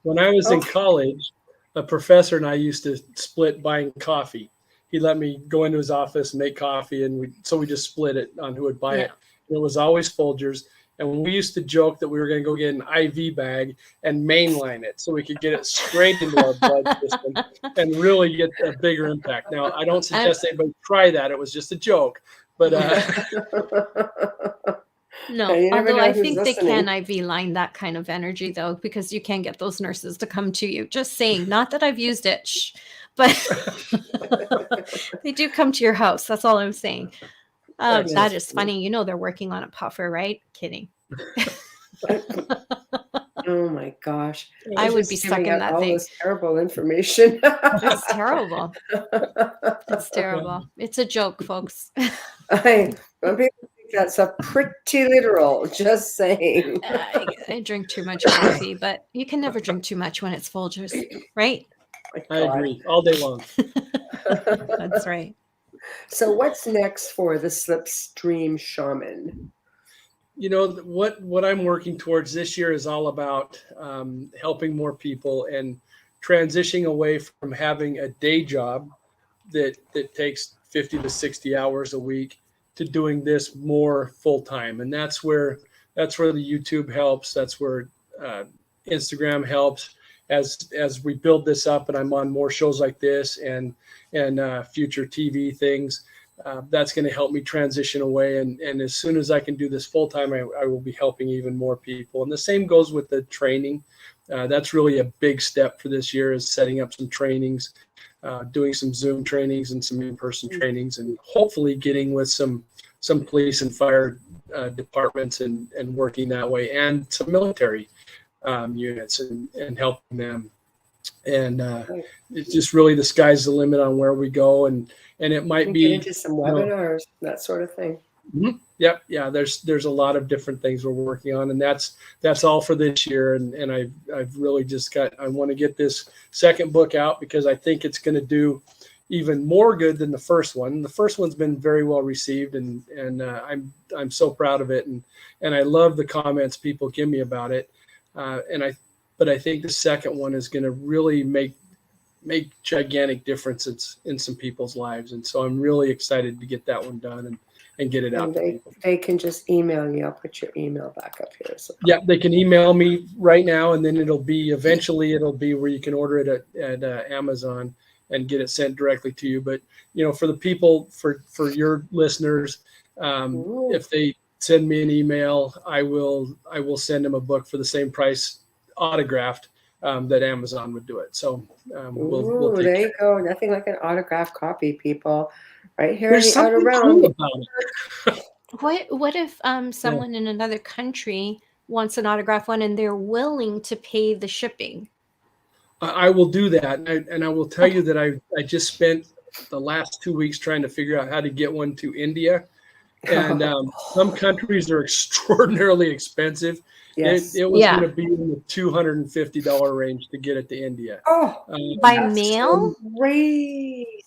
When I was in college, a professor and I used to split buying coffee. He let me go into his office and make coffee, and we just split it on who would buy it. And it was always Folgers. And we used to joke that we were going to go get an IV bag and mainline it so we could get it straight into our blood system and really get a bigger impact. Now, I don't suggest anybody try that. It was just a joke. But no, although I think they can IV line that kind of energy, though, because you can get those nurses to come to you. Just saying, not that I've used it, but they do come to your house. That's all I'm saying. That is funny. You know they're working on a puffer, right? Kidding. Oh my gosh. I would Just be stuck giving in out that all thing. this terrible information. It's terrible. It's terrible. It's a joke, folks. Some people think that's a pretty literal, just saying. I drink too much coffee, but you can never drink too much when it's Folgers, right? I agree all day long. That's right. So what's next for the Slipstream Shaman? You know, what I'm working towards this year is all about helping more people and transitioning away from having a day job that takes 50 to 60 hours a week to doing this more full time. And that's where the YouTube helps. That's where Instagram helps as we build this up, and I'm on more shows like this and future TV things. That's going to help me transition away. And as soon as I can do this full time, I will be helping even more people. And the same goes with the training. That's really a big step for this year, is setting up some trainings, doing some Zoom trainings and some in-person trainings, and hopefully getting with some police and fire departments and working that way, and some military units and helping them. And it's just really the sky's the limit on where we go. And it might be get into some webinars, that sort of thing. Mm-hmm. Yep. Yeah. There's a lot of different things we're working on, and that's all for this year. And I've really just I want to get this second book out because I think it's going to do even more good than the first one. The first one's been very well received, and I'm so proud of it, and I love the comments people give me about it. But I think the second one is going to really make gigantic differences in some people's lives. And so I'm really excited to get that one done and get it out to people. They can just email you. I'll put your email back up here. So. Yeah, they can email me right now, and then eventually it'll be where you can order it at Amazon and get it sent directly to you. But, for the people, for your listeners, if they send me an email, I will send them a book for the same price, autographed, that Amazon would do it. So we'll there you go. Nothing like an autographed copy, people. Right here There's in the outer realm. What if someone in another country wants an autographed one and they're willing to pay the shipping? I will do that, and I will tell you that I just spent the last 2 weeks trying to figure out how to get one to India, and some countries are extraordinarily expensive. Yes. It was going to be in the $250 range to get it to India. By mail?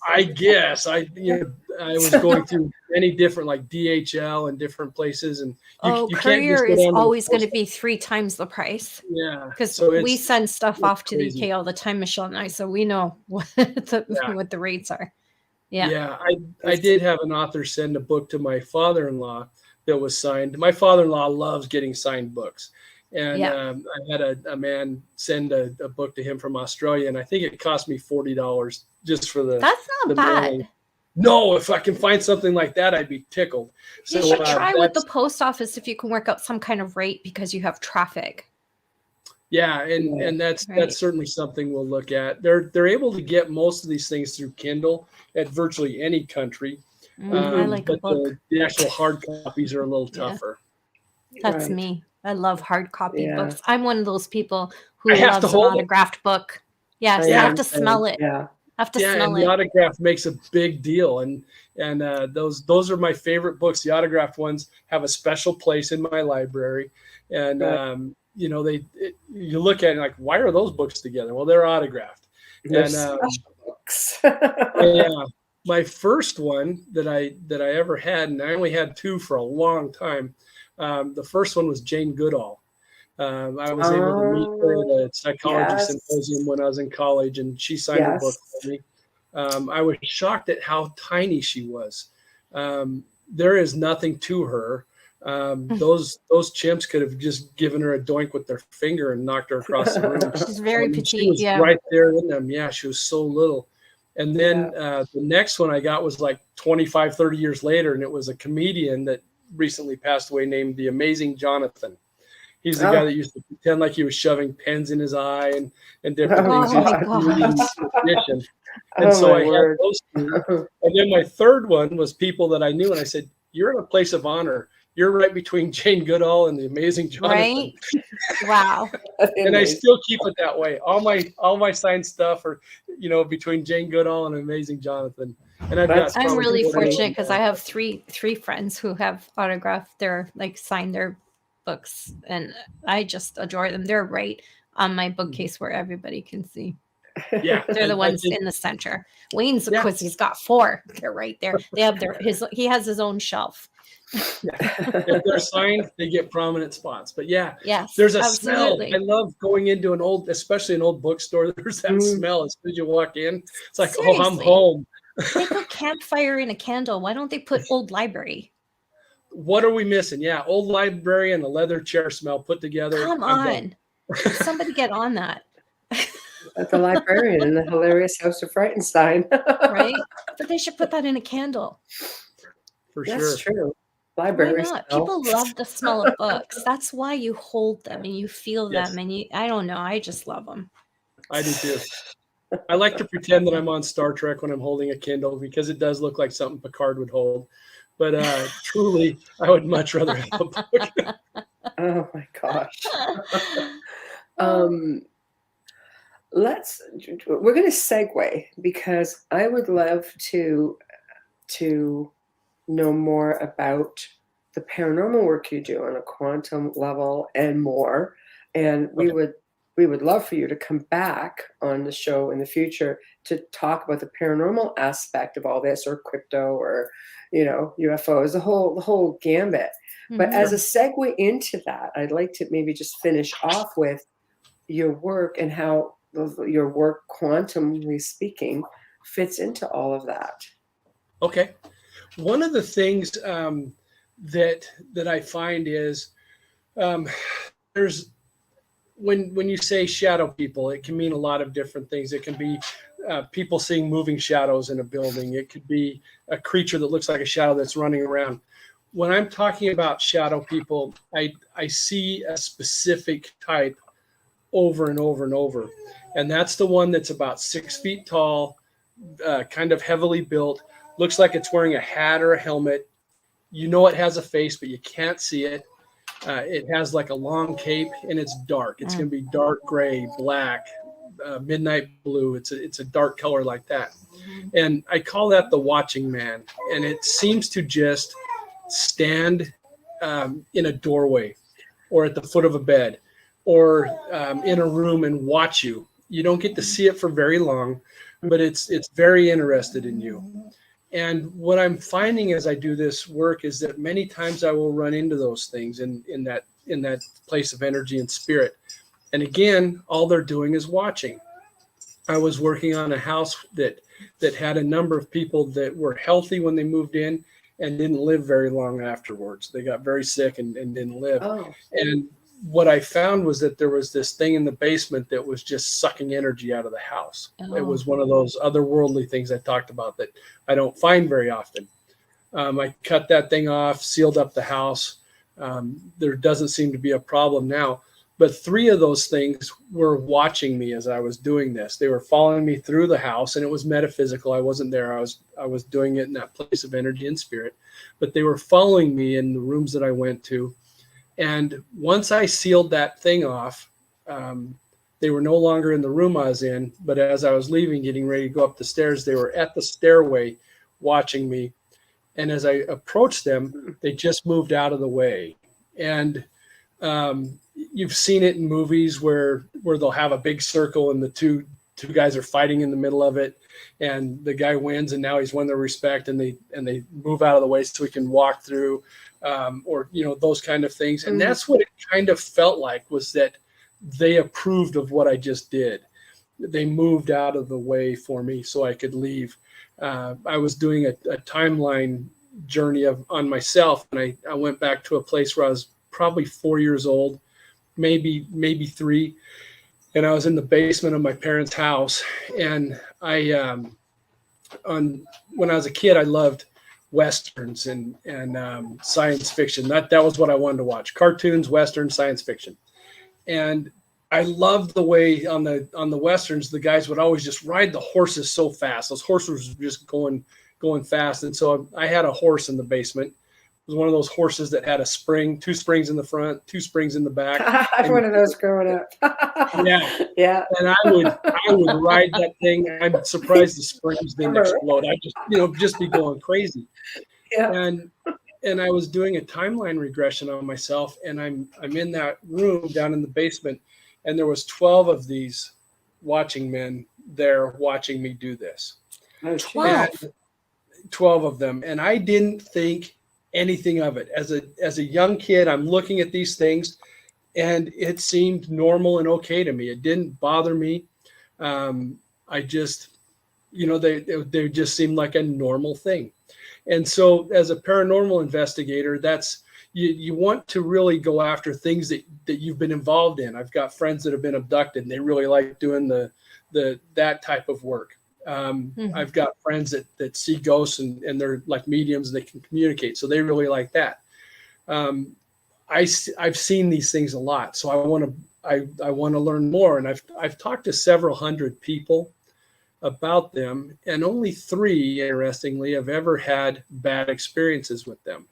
I guess I was going through many different, like DHL and different places, and you courier is always going to be 3 times the price. Yeah, because we send stuff off to the UK all the time, Michelle and I, so we know what the rates are. Yeah. I did have an author send a book to my father-in-law that was signed. My father-in-law loves getting signed books. And I had a man send a book to him from Australia, and I think it cost me $40 just for the. That's not bad. Mailing. No, if I can find something like that, I'd be tickled. So you should try with the post office if you can work out some kind of rate because you have traffic. Yeah, and that's certainly something we'll look at. They're able to get most of these things through Kindle at virtually any country. I like a book. The actual hard copies are a little tougher. That's me. I love hard copy books. I'm one of those people who loves an autographed book. Yes, I have to smell it. Yeah. I have to smell it. The autograph makes a big deal, and those are my favorite books. The autographed ones have a special place in my library, and you look at it like, why are those books together? Well, they're autographed. They're special books. My first one that I ever had, and I only had 2 for a long time. The first one was Jane Goodall. I was able to meet her at a psychology symposium when I was in college, and she signed a book for me. I was shocked at how tiny she was. There is nothing to her. Those chimps could have just given her a doink with their finger and knocked her across the room. She's very petite. She was right there in them. Yeah, she was so little. And then the next one I got was like 25, 30 years later, and it was a comedian that recently passed away named The Amazing Jonathan. He's the guy that used to pretend like he was shoving pens in his eye and different things. And so I had those 2. And then my third one was people that I knew, and I said, you're in a place of honor. You're right between Jane Goodall and the amazing Jonathan. Right? Wow. And I still keep it that way. All my signed stuff are, between Jane Goodall and amazing Jonathan. And I'm really fortunate because I have three friends who have autographed signed their books, and I just adore them. They're right on my bookcase where everybody can see. Yeah, they're the ones in the center. Wayne's, of course, he's got 4. They're right there. They have he has his own shelf. If they're signed, they get prominent spots. But yes, there's a absolutely. smell. I love going into especially an old bookstore. There's that smell as soon as you walk in. It's like, seriously. Oh, I'm home. They put campfire in a candle. Why don't they put old library? What are we missing? Yeah, old library and a leather chair smell put together. Come on. Somebody get on that. At the librarian in the hilarious House of Frightenstein. Right? But they should put that in a candle. For sure. That's true. Library Why not? smell. People love the smell of books. That's why you hold them and you feel them, and I don't know. I just love them. I do too. I like to pretend that I'm on Star Trek when I'm holding a Kindle because it does look like something Picard would hold. But truly, I would much rather have a book. Oh my gosh. We're going to segue because I would love to know more about the paranormal work you do on a quantum level and more. And we would love for you to come back on the show in the future to talk about the paranormal aspect of all this, or crypto, or UFOs, the whole gambit. Mm-hmm. But as a segue into that, I'd like to maybe just finish off with your work and how your work, quantumly speaking, fits into all of that. Okay. One of the things that I find is there's when you say shadow people, it can mean a lot of different things. It can be people seeing moving shadows in a building. It could be a creature that looks like a shadow that's running around. When I'm talking about shadow people, I see a specific type over and over and over. And that's the one that's about 6 feet tall, kind of heavily built, looks like it's wearing a hat or a helmet. It has a face, but you can't see it. It has like a long cape, and it's dark. It's going to be dark gray, black, midnight blue. It's a dark color like that. And I call that the watching man. And it seems to just stand in a doorway or at the foot of a bed or in a room and watch you. You don't get to see it for very long, but it's very interested in you. And what I'm finding as I do this work is that many times I will run into those things in that place of energy and spirit. And again, all they're doing is watching. I was working on a house that had a number of people that were healthy when they moved in and didn't live very long afterwards. They got very sick and didn't live. Oh. And what I found was that there was this thing in the basement that was just sucking energy out of the house. Oh. It was one of those otherworldly things I talked about that I don't find very often. I cut that thing off, sealed up the house. There doesn't seem to be a problem now. But 3 of those things were watching me as I was doing this. They were following me through the house, and it was metaphysical. I wasn't there. I was doing it in that place of energy and spirit. But they were following me in the rooms that I went to. And once I sealed that thing off, they were no longer in the room I was in. But as I was leaving, getting ready to go up the stairs, they were at the stairway watching me. And as I approached them, they just moved out of the way. And you've seen it in movies where they'll have a big circle and the two guys are fighting in the middle of it, and the guy wins, and now he's won their respect, and they move out of the way so he can walk through. Or those kind of things. And that's what it kind of felt like, was that they approved of what I just did. They moved out of the way for me so I could leave. I was doing a timeline journey on myself, and I went back to a place where I was probably 4 years old, maybe 3, and I was in the basement of my parents' house. And when I was a kid, I loved Westerns and science fiction. That was what I wanted to watch: cartoons, Westerns, science fiction. And I loved the way on the Westerns, the guys would always just ride the horses so fast. Those horses were just going fast. And so I had a horse in the basement was one of those horses that had a spring, 2 springs in the front, 2 springs in the back. I had one of those growing up. Yeah. Yeah. And I would ride that thing. I'm surprised the springs didn't explode. I just be going crazy. Yeah. And I was doing a timeline regression on myself, and I'm in that room down in the basement, and there was 12 of these watching men there watching me do this. 12. 12 of them. And I didn't think anything of it. As a young kid, I'm looking at these things, and it seemed normal and okay to me. It didn't bother me. I just, they just seemed like a normal thing. And so as a paranormal investigator, that's, you want to really go after things that you've been involved in. I've got friends that have been abducted, and they really like doing that type of work. I've got friends that see ghosts, and they're like mediums, and they can communicate. So they really like that. I've seen these things a lot, so I want to learn more. And I've talked to several hundred people about them, and only 3, interestingly, have ever had bad experiences with them.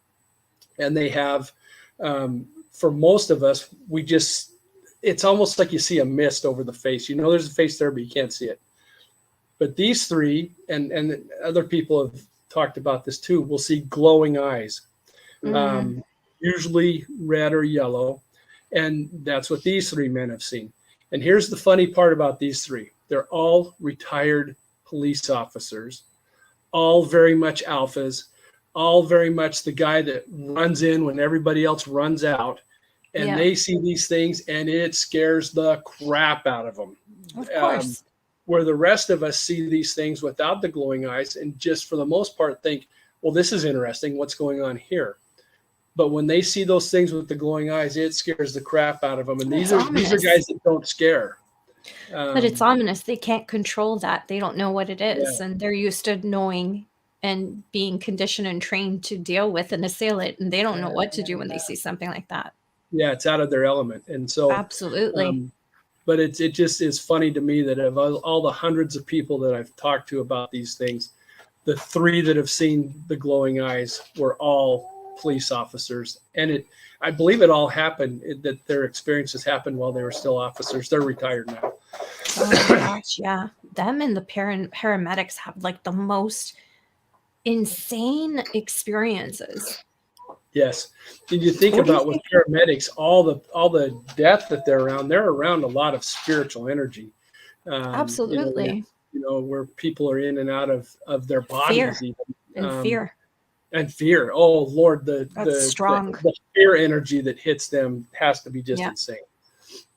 And they have, for most of us, it's almost like you see a mist over the face. There's a face there, but you can't see it. But these 3, and other people have talked about this too, will see glowing eyes, usually red or yellow. And that's what these 3 men have seen. And here's the funny part about these 3. They're all retired police officers, all very much alphas, all very much the guy that runs in when everybody else runs out. And they see these things, and it scares the crap out of them. Of course. Where the rest of us see these things without the glowing eyes and just for the most part think, well, this is interesting. What's going on here? But when they see those things with the glowing eyes, it scares the crap out of them. And these are guys that don't scare. But it's ominous. They can't control that. They don't know what it is. And they're used to knowing and being conditioned and trained to deal with and assail it. And they don't know what to do when they see something like that. Yeah, it's out of their element. And so absolutely. But it just is funny to me that of all the hundreds of people that I've talked to about these things, the 3 that have seen the glowing eyes were all police officers. And I believe it all happened, that their experiences happened while they were still officers. They're retired now. Oh my gosh, yeah. Them and the paramedics have like the most insane experiences. Yes. Did you think about with paramedics, all the death that they're around a lot of spiritual energy. Absolutely. Where people are in and out of their bodies. Fear. And fear. Oh Lord, That's strong. The fear energy that hits them has to be just insane.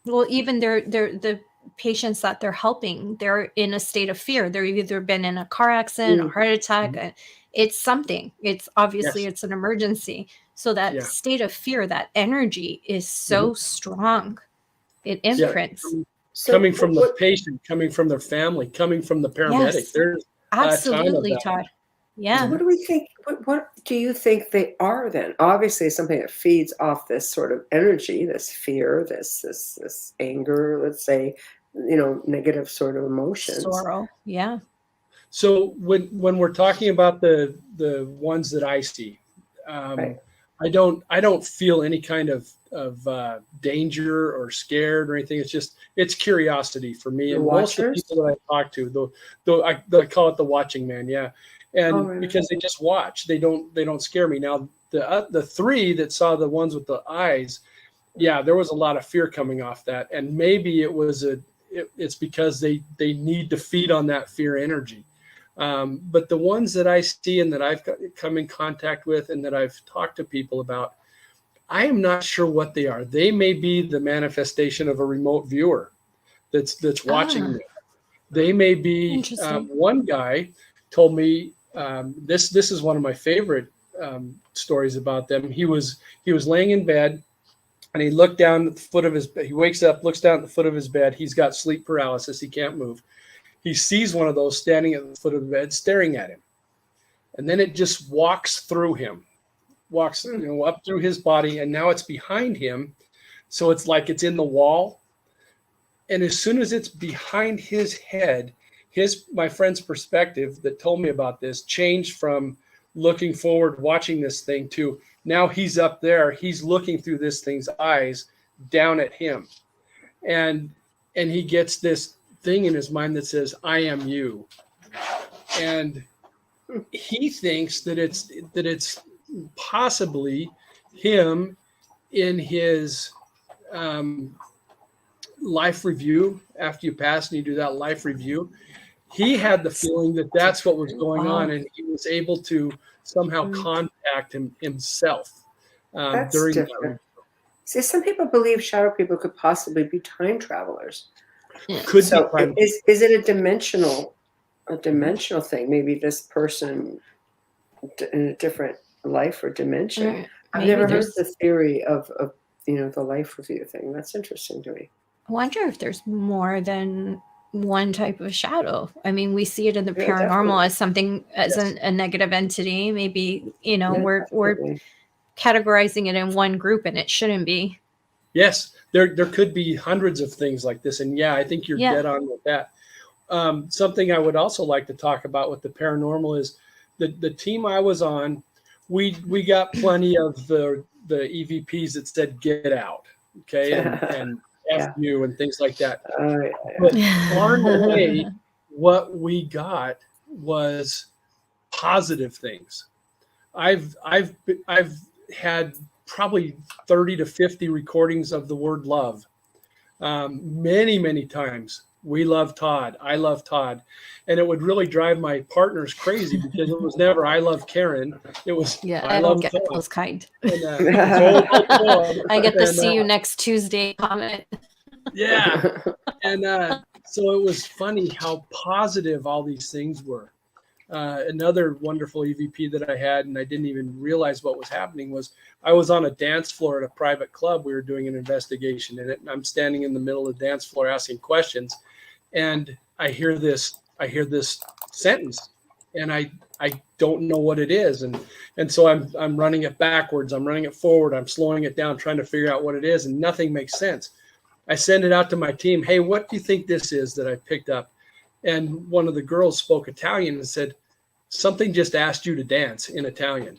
Well, even the patients that they're helping, they're in a state of fear. They've either been in a car accident, a heart attack. It's something. It's obviously it's an emergency. So that state of fear, that energy is so strong. It imprints. Coming from the patient, coming from their family, coming from the paramedic. Yes. There's absolutely, Todd. Yeah. So what do we think? What do you think they are then? Obviously, something that feeds off this sort of energy, this fear, this anger, let's say, negative sort of emotions. Sorrow. Yeah. So when we're talking about the ones that I see, I don't feel any kind of danger or scared or anything. It's curiosity for me. And most of the people that I talk to, though I call it the watching man. Yeah. And because they just watch, they don't scare me. Now the 3 that saw the ones with the eyes, there was a lot of fear coming off that. And maybe it's because they need to feed on that fear energy. But the ones that I see and that I've come in contact with and that I've talked to people about, I am not sure what they are. They may be the manifestation of a remote viewer that's watching me. They may be. One guy told me this is one of my favorite stories about them. He was laying in bed, and he looked down at the foot of his bed. He wakes up, looks down at the foot of his bed. He's got sleep paralysis. He can't move. He sees one of those standing at the foot of the bed, staring at him. And then it just walks through him, up through his body. And now it's behind him. So it's like it's in the wall. And as soon as it's behind his head, my friend's perspective that told me about this changed from looking forward, watching this thing too. Now he's up there. He's looking through this thing's eyes down at him. And he gets this thing in his mind that says, I am you. And he thinks that it's possibly him in his life review. After you pass and you do that life review, he had the feeling that that's what was going on, and he was able to somehow contact himself during different. See, some people believe shadow people could possibly be time travelers. Could so be is it a dimensional thing? Maybe this person in a different life or dimension. I've never heard the theory of the life review thing. That's interesting to me. I wonder if there's more than one type of shadow. I mean, we see it in the paranormal definitely. As something, as a negative entity. Maybe, we're categorizing it in one group, and it shouldn't be. Yes, there could be hundreds of things like this. And I think you're dead on with that. Something I would also like to talk about with the paranormal is the team I was on, we got plenty of the EVPs that said get out. Okay. And F you and things like that. But far and away, what we got was positive things. I've had probably 30 to 50 recordings of the word love. Many times. We love Todd. I love Todd. And it would really drive my partners crazy because it was never I love Karen. It was I don't get those kind. And, I get the see you next Tuesday comment. Yeah. And so it was funny how positive all these things were. Another wonderful EVP that I had, and I didn't even realize what was happening, was I was on a dance floor at a private club. We were doing an investigation in it, and I'm standing in the middle of the dance floor asking questions, and I hear this sentence, and I don't know what it is, and so I'm running it backwards, I'm running it forward, I'm slowing it down, trying to figure out what it is, and nothing makes sense. I send it out to my team. Hey, what do you think this is that I picked up? And one of the girls spoke Italian and said, something just asked you to dance in Italian.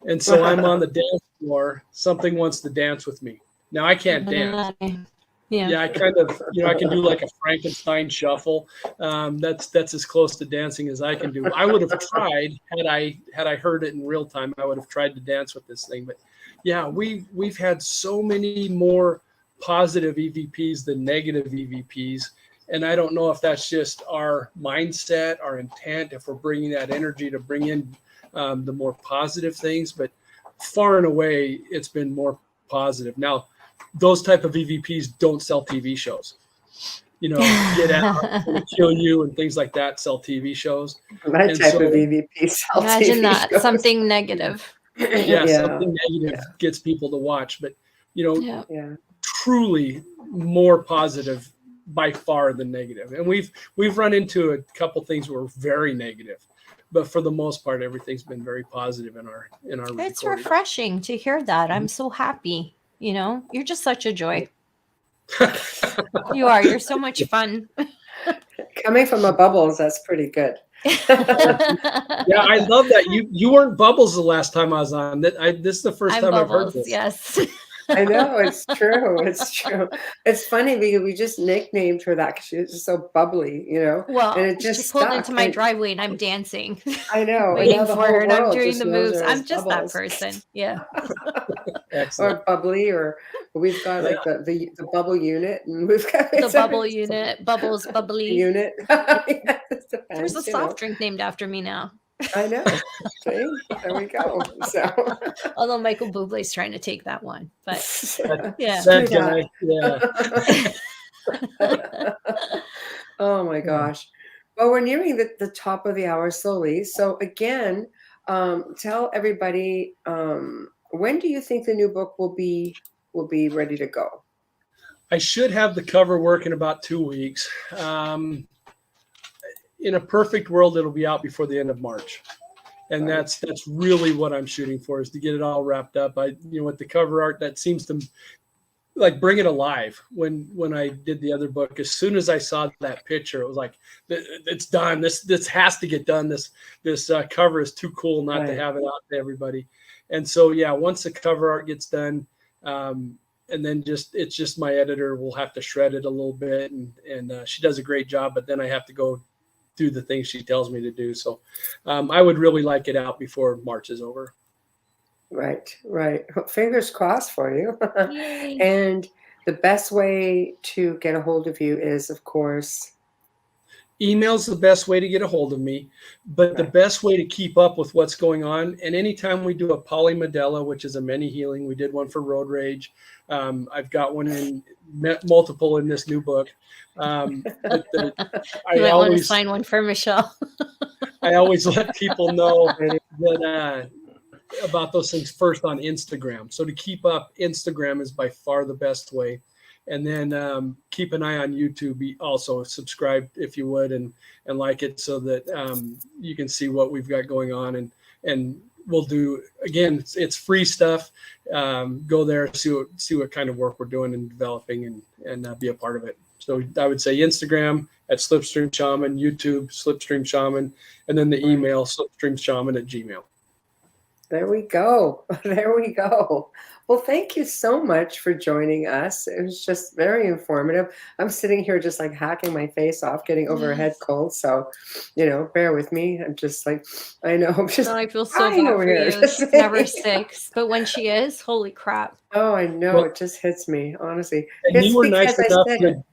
And so I'm on the dance floor. Something wants to dance with me. Now I can't dance. Yeah, I kind of, I can do like a Frankenstein shuffle. That's as close to dancing as I can do. I would have tried had I heard it in real time. I would have tried to dance with this thing. But yeah, we've had so many more positive EVPs than negative EVPs. And I don't know if that's just our mindset, our intent, if we're bringing that energy to bring in the more positive things. But far and away, it's been more positive. Now, those type of EVPs don't sell TV shows. Get out, I'm gonna kill you, and things like that sell TV shows. That type of EVP sells imagine TV that shows. Something negative. Something negative gets people to watch, but truly more positive by far than negative. And we've run into a couple things where we're very negative, but for the most part, everything's been very positive in our It's refreshing to hear that. I'm so happy. You're just such a joy. You are. You're so much fun. Coming from a Bubbles, that's pretty good. Yeah, I love that. You weren't Bubbles the last time I was on. This is the first time I've heard this. Yes. I know, it's true. It's true. It's funny because we just nicknamed her that because she was just so bubbly, Well, and it just she pulled into my driveway and I'm dancing. I know. Waiting for her and I'm doing the moves. I'm just Bubbles. That person. Yeah. Or bubbly, or we've got like the bubble unit, and we've got the bubble unit, Bubbles bubbly unit. There's a soft drink named after me now. I know. See? There we go. So, although Michael Bublé's trying to take that one, but yeah. Oh my gosh. Well, we're nearing the top of the hour slowly. So again, tell everybody, when do you think the new book will be ready to go? I should have the cover work in about 2 weeks. In a perfect world, it'll be out before the end of March. And that's really what I'm shooting for, is to get it all wrapped up. With the cover art, that seems to like bring it alive. When I did the other book, as soon as I saw that picture, it was like, it's done. This has to get done. This cover is too cool not to have it out to everybody. And so, yeah, once the cover art gets done, and then it's just my editor will have to shred it a little bit, and she does a great job, but then I have to go do the things she tells me to do. So I would really like it out before March is over. Right. Fingers crossed for you. And the best way to get a hold of you is, of course, email's the best way to get a hold of me, but the best way to keep up with what's going on. And anytime we do a polymedella, which is a many healing, we did one for road rage. I've got one in multiple in this new book. I always sign one for Michelle. I always let people know that about those things first on Instagram. So to keep up, Instagram is by far the best way. And then keep an eye on YouTube. Also subscribe if you would, and like it, so that you can see what we've got going on. And we'll do, again, it's free stuff. Go there, see what kind of work we're doing and developing, and be a part of it. So I would say Instagram at Slipstream Shaman, YouTube Slipstream Shaman, and then the email slipstreamshaman@gmail.com. There we go. Well, thank you so much for joining us. It was just very informative. I'm sitting here just like hacking my face off, getting over a head cold. So, bear with me. I'm just like, I know. I'm just. No, I feel so bad for you. She's never sick, but when she is, holy crap. Oh, I know. It just hits me, honestly. And you were nice enough to.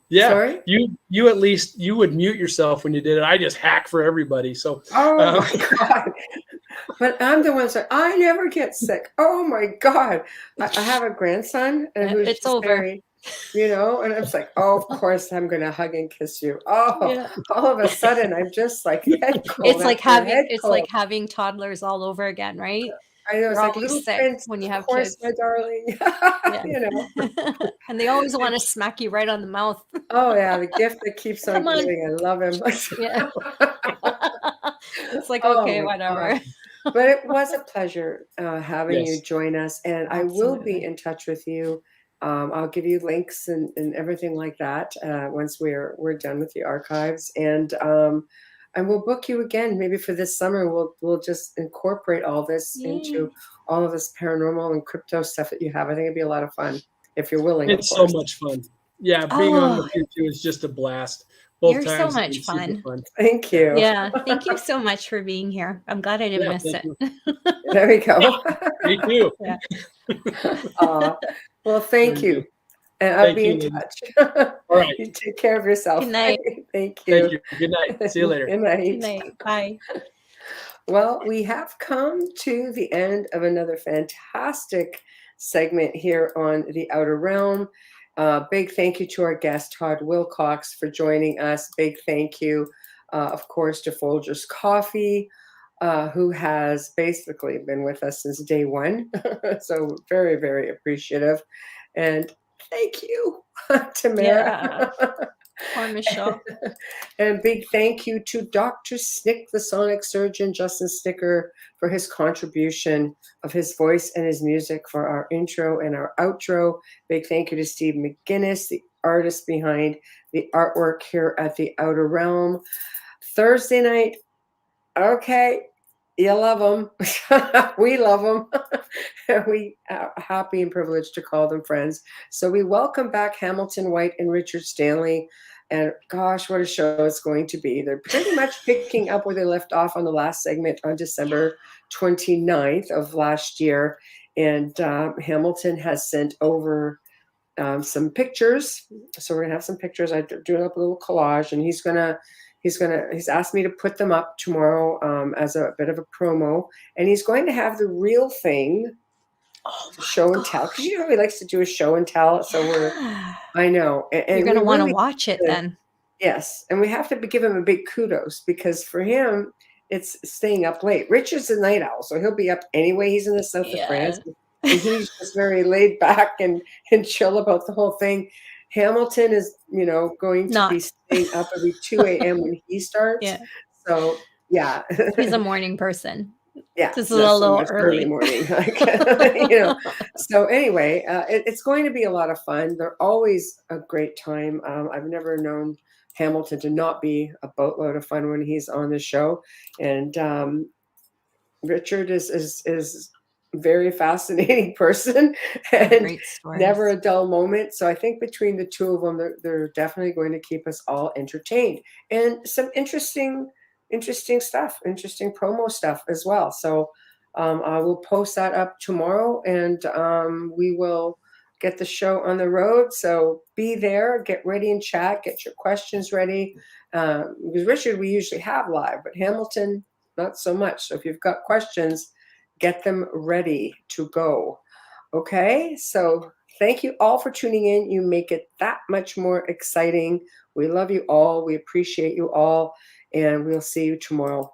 Yeah, sorry? You at least you would mute yourself when you did it. I just hack for everybody. So. Oh my God. But I'm the one saying, I never get sick. Oh my God. I have a grandson and who's it's over. Very, and I'm like, oh, of course I'm going to hug and kiss you. Oh, all of a sudden I'm just like head cold. It's like having toddlers all over again, right? I know. It's like little prince when you have of course, kids. my darling. And they always want to smack you right on the mouth. Oh yeah, the gift that keeps on giving. I love him. Yeah. It's like, okay, whatever. God. But it was a pleasure having you join us, and I will be in touch with you. I'll give you links and everything like that once we're done with the archives, and we'll book you again maybe for this summer. We'll just incorporate all this into all of this paranormal and crypto stuff that you have. I think it'd be a lot of fun if you're willing. It's so much fun. Yeah, being on with you too is just a blast. You're so much fun. Thank you. Yeah, thank you so much for being here. I'm glad I didn't miss it. There we go. Me too. Yeah. Well, thank you. And I'll be in touch. All right. You take care of yourself. Good night. Thank you. Thank you. Good night. See you later. Good night. Good night. Bye. Well, we have come to the end of another fantastic segment here on The Outer Realm. Big thank you to our guest, Todd Wilcox, for joining us. Big thank you, of course, to Folgers Coffee, who has basically been with us since day one. So very, very appreciative. And thank you, Tamara. Poor Michelle. And big thank you to Dr. Snick, the sonic surgeon, Justin Sticker, for his contribution of his voice and his music for our intro and our outro. Big thank you to Steve McGinnis, the artist behind the artwork here at the Outer Realm. Thursday night, okay, you love them. We love them. We are happy and privileged to call them friends. So we welcome back Hamilton White and Richard Stanley. And gosh, what a show it's going to be. They're pretty much picking up where they left off on the last segment on December 29th of last year. And Hamilton has sent over some pictures. So we're going to have some pictures. I'm doing up a little collage, and he's asked me to put them up tomorrow as a bit of a promo. And he's going to have the real thing show and tell, because he likes to do a show and tell. So I know. And you're going to want to watch it then. Yes. And we have to give him a big kudos, because for him, it's staying up late. Richard's a night owl, so he'll be up anyway. He's in the south of France. And he's just very laid back and chill about the whole thing. Hamilton is, going to be staying up every 2 a.m. when he starts. Yeah. So, yeah. He's a morning person. Yeah, This is it's a not so little much early. morning, like, So anyway, it's going to be a lot of fun. They're always a great time. I've never known Hamilton to not be a boatload of fun when he's on the show, and Richard is a very fascinating person and Great stories. never a dull moment. So I think between the two of them, they're definitely going to keep us all entertained and some interesting stuff, interesting promo stuff as well. So I will post that up tomorrow, and we will get the show on the road. So be there, get ready and chat, get your questions ready. Because Richard, we usually have live, but Hamilton, not so much. So if you've got questions, get them ready to go. Okay, so thank you all for tuning in. You make it that much more exciting. We love you all. We appreciate you all. And we'll see you tomorrow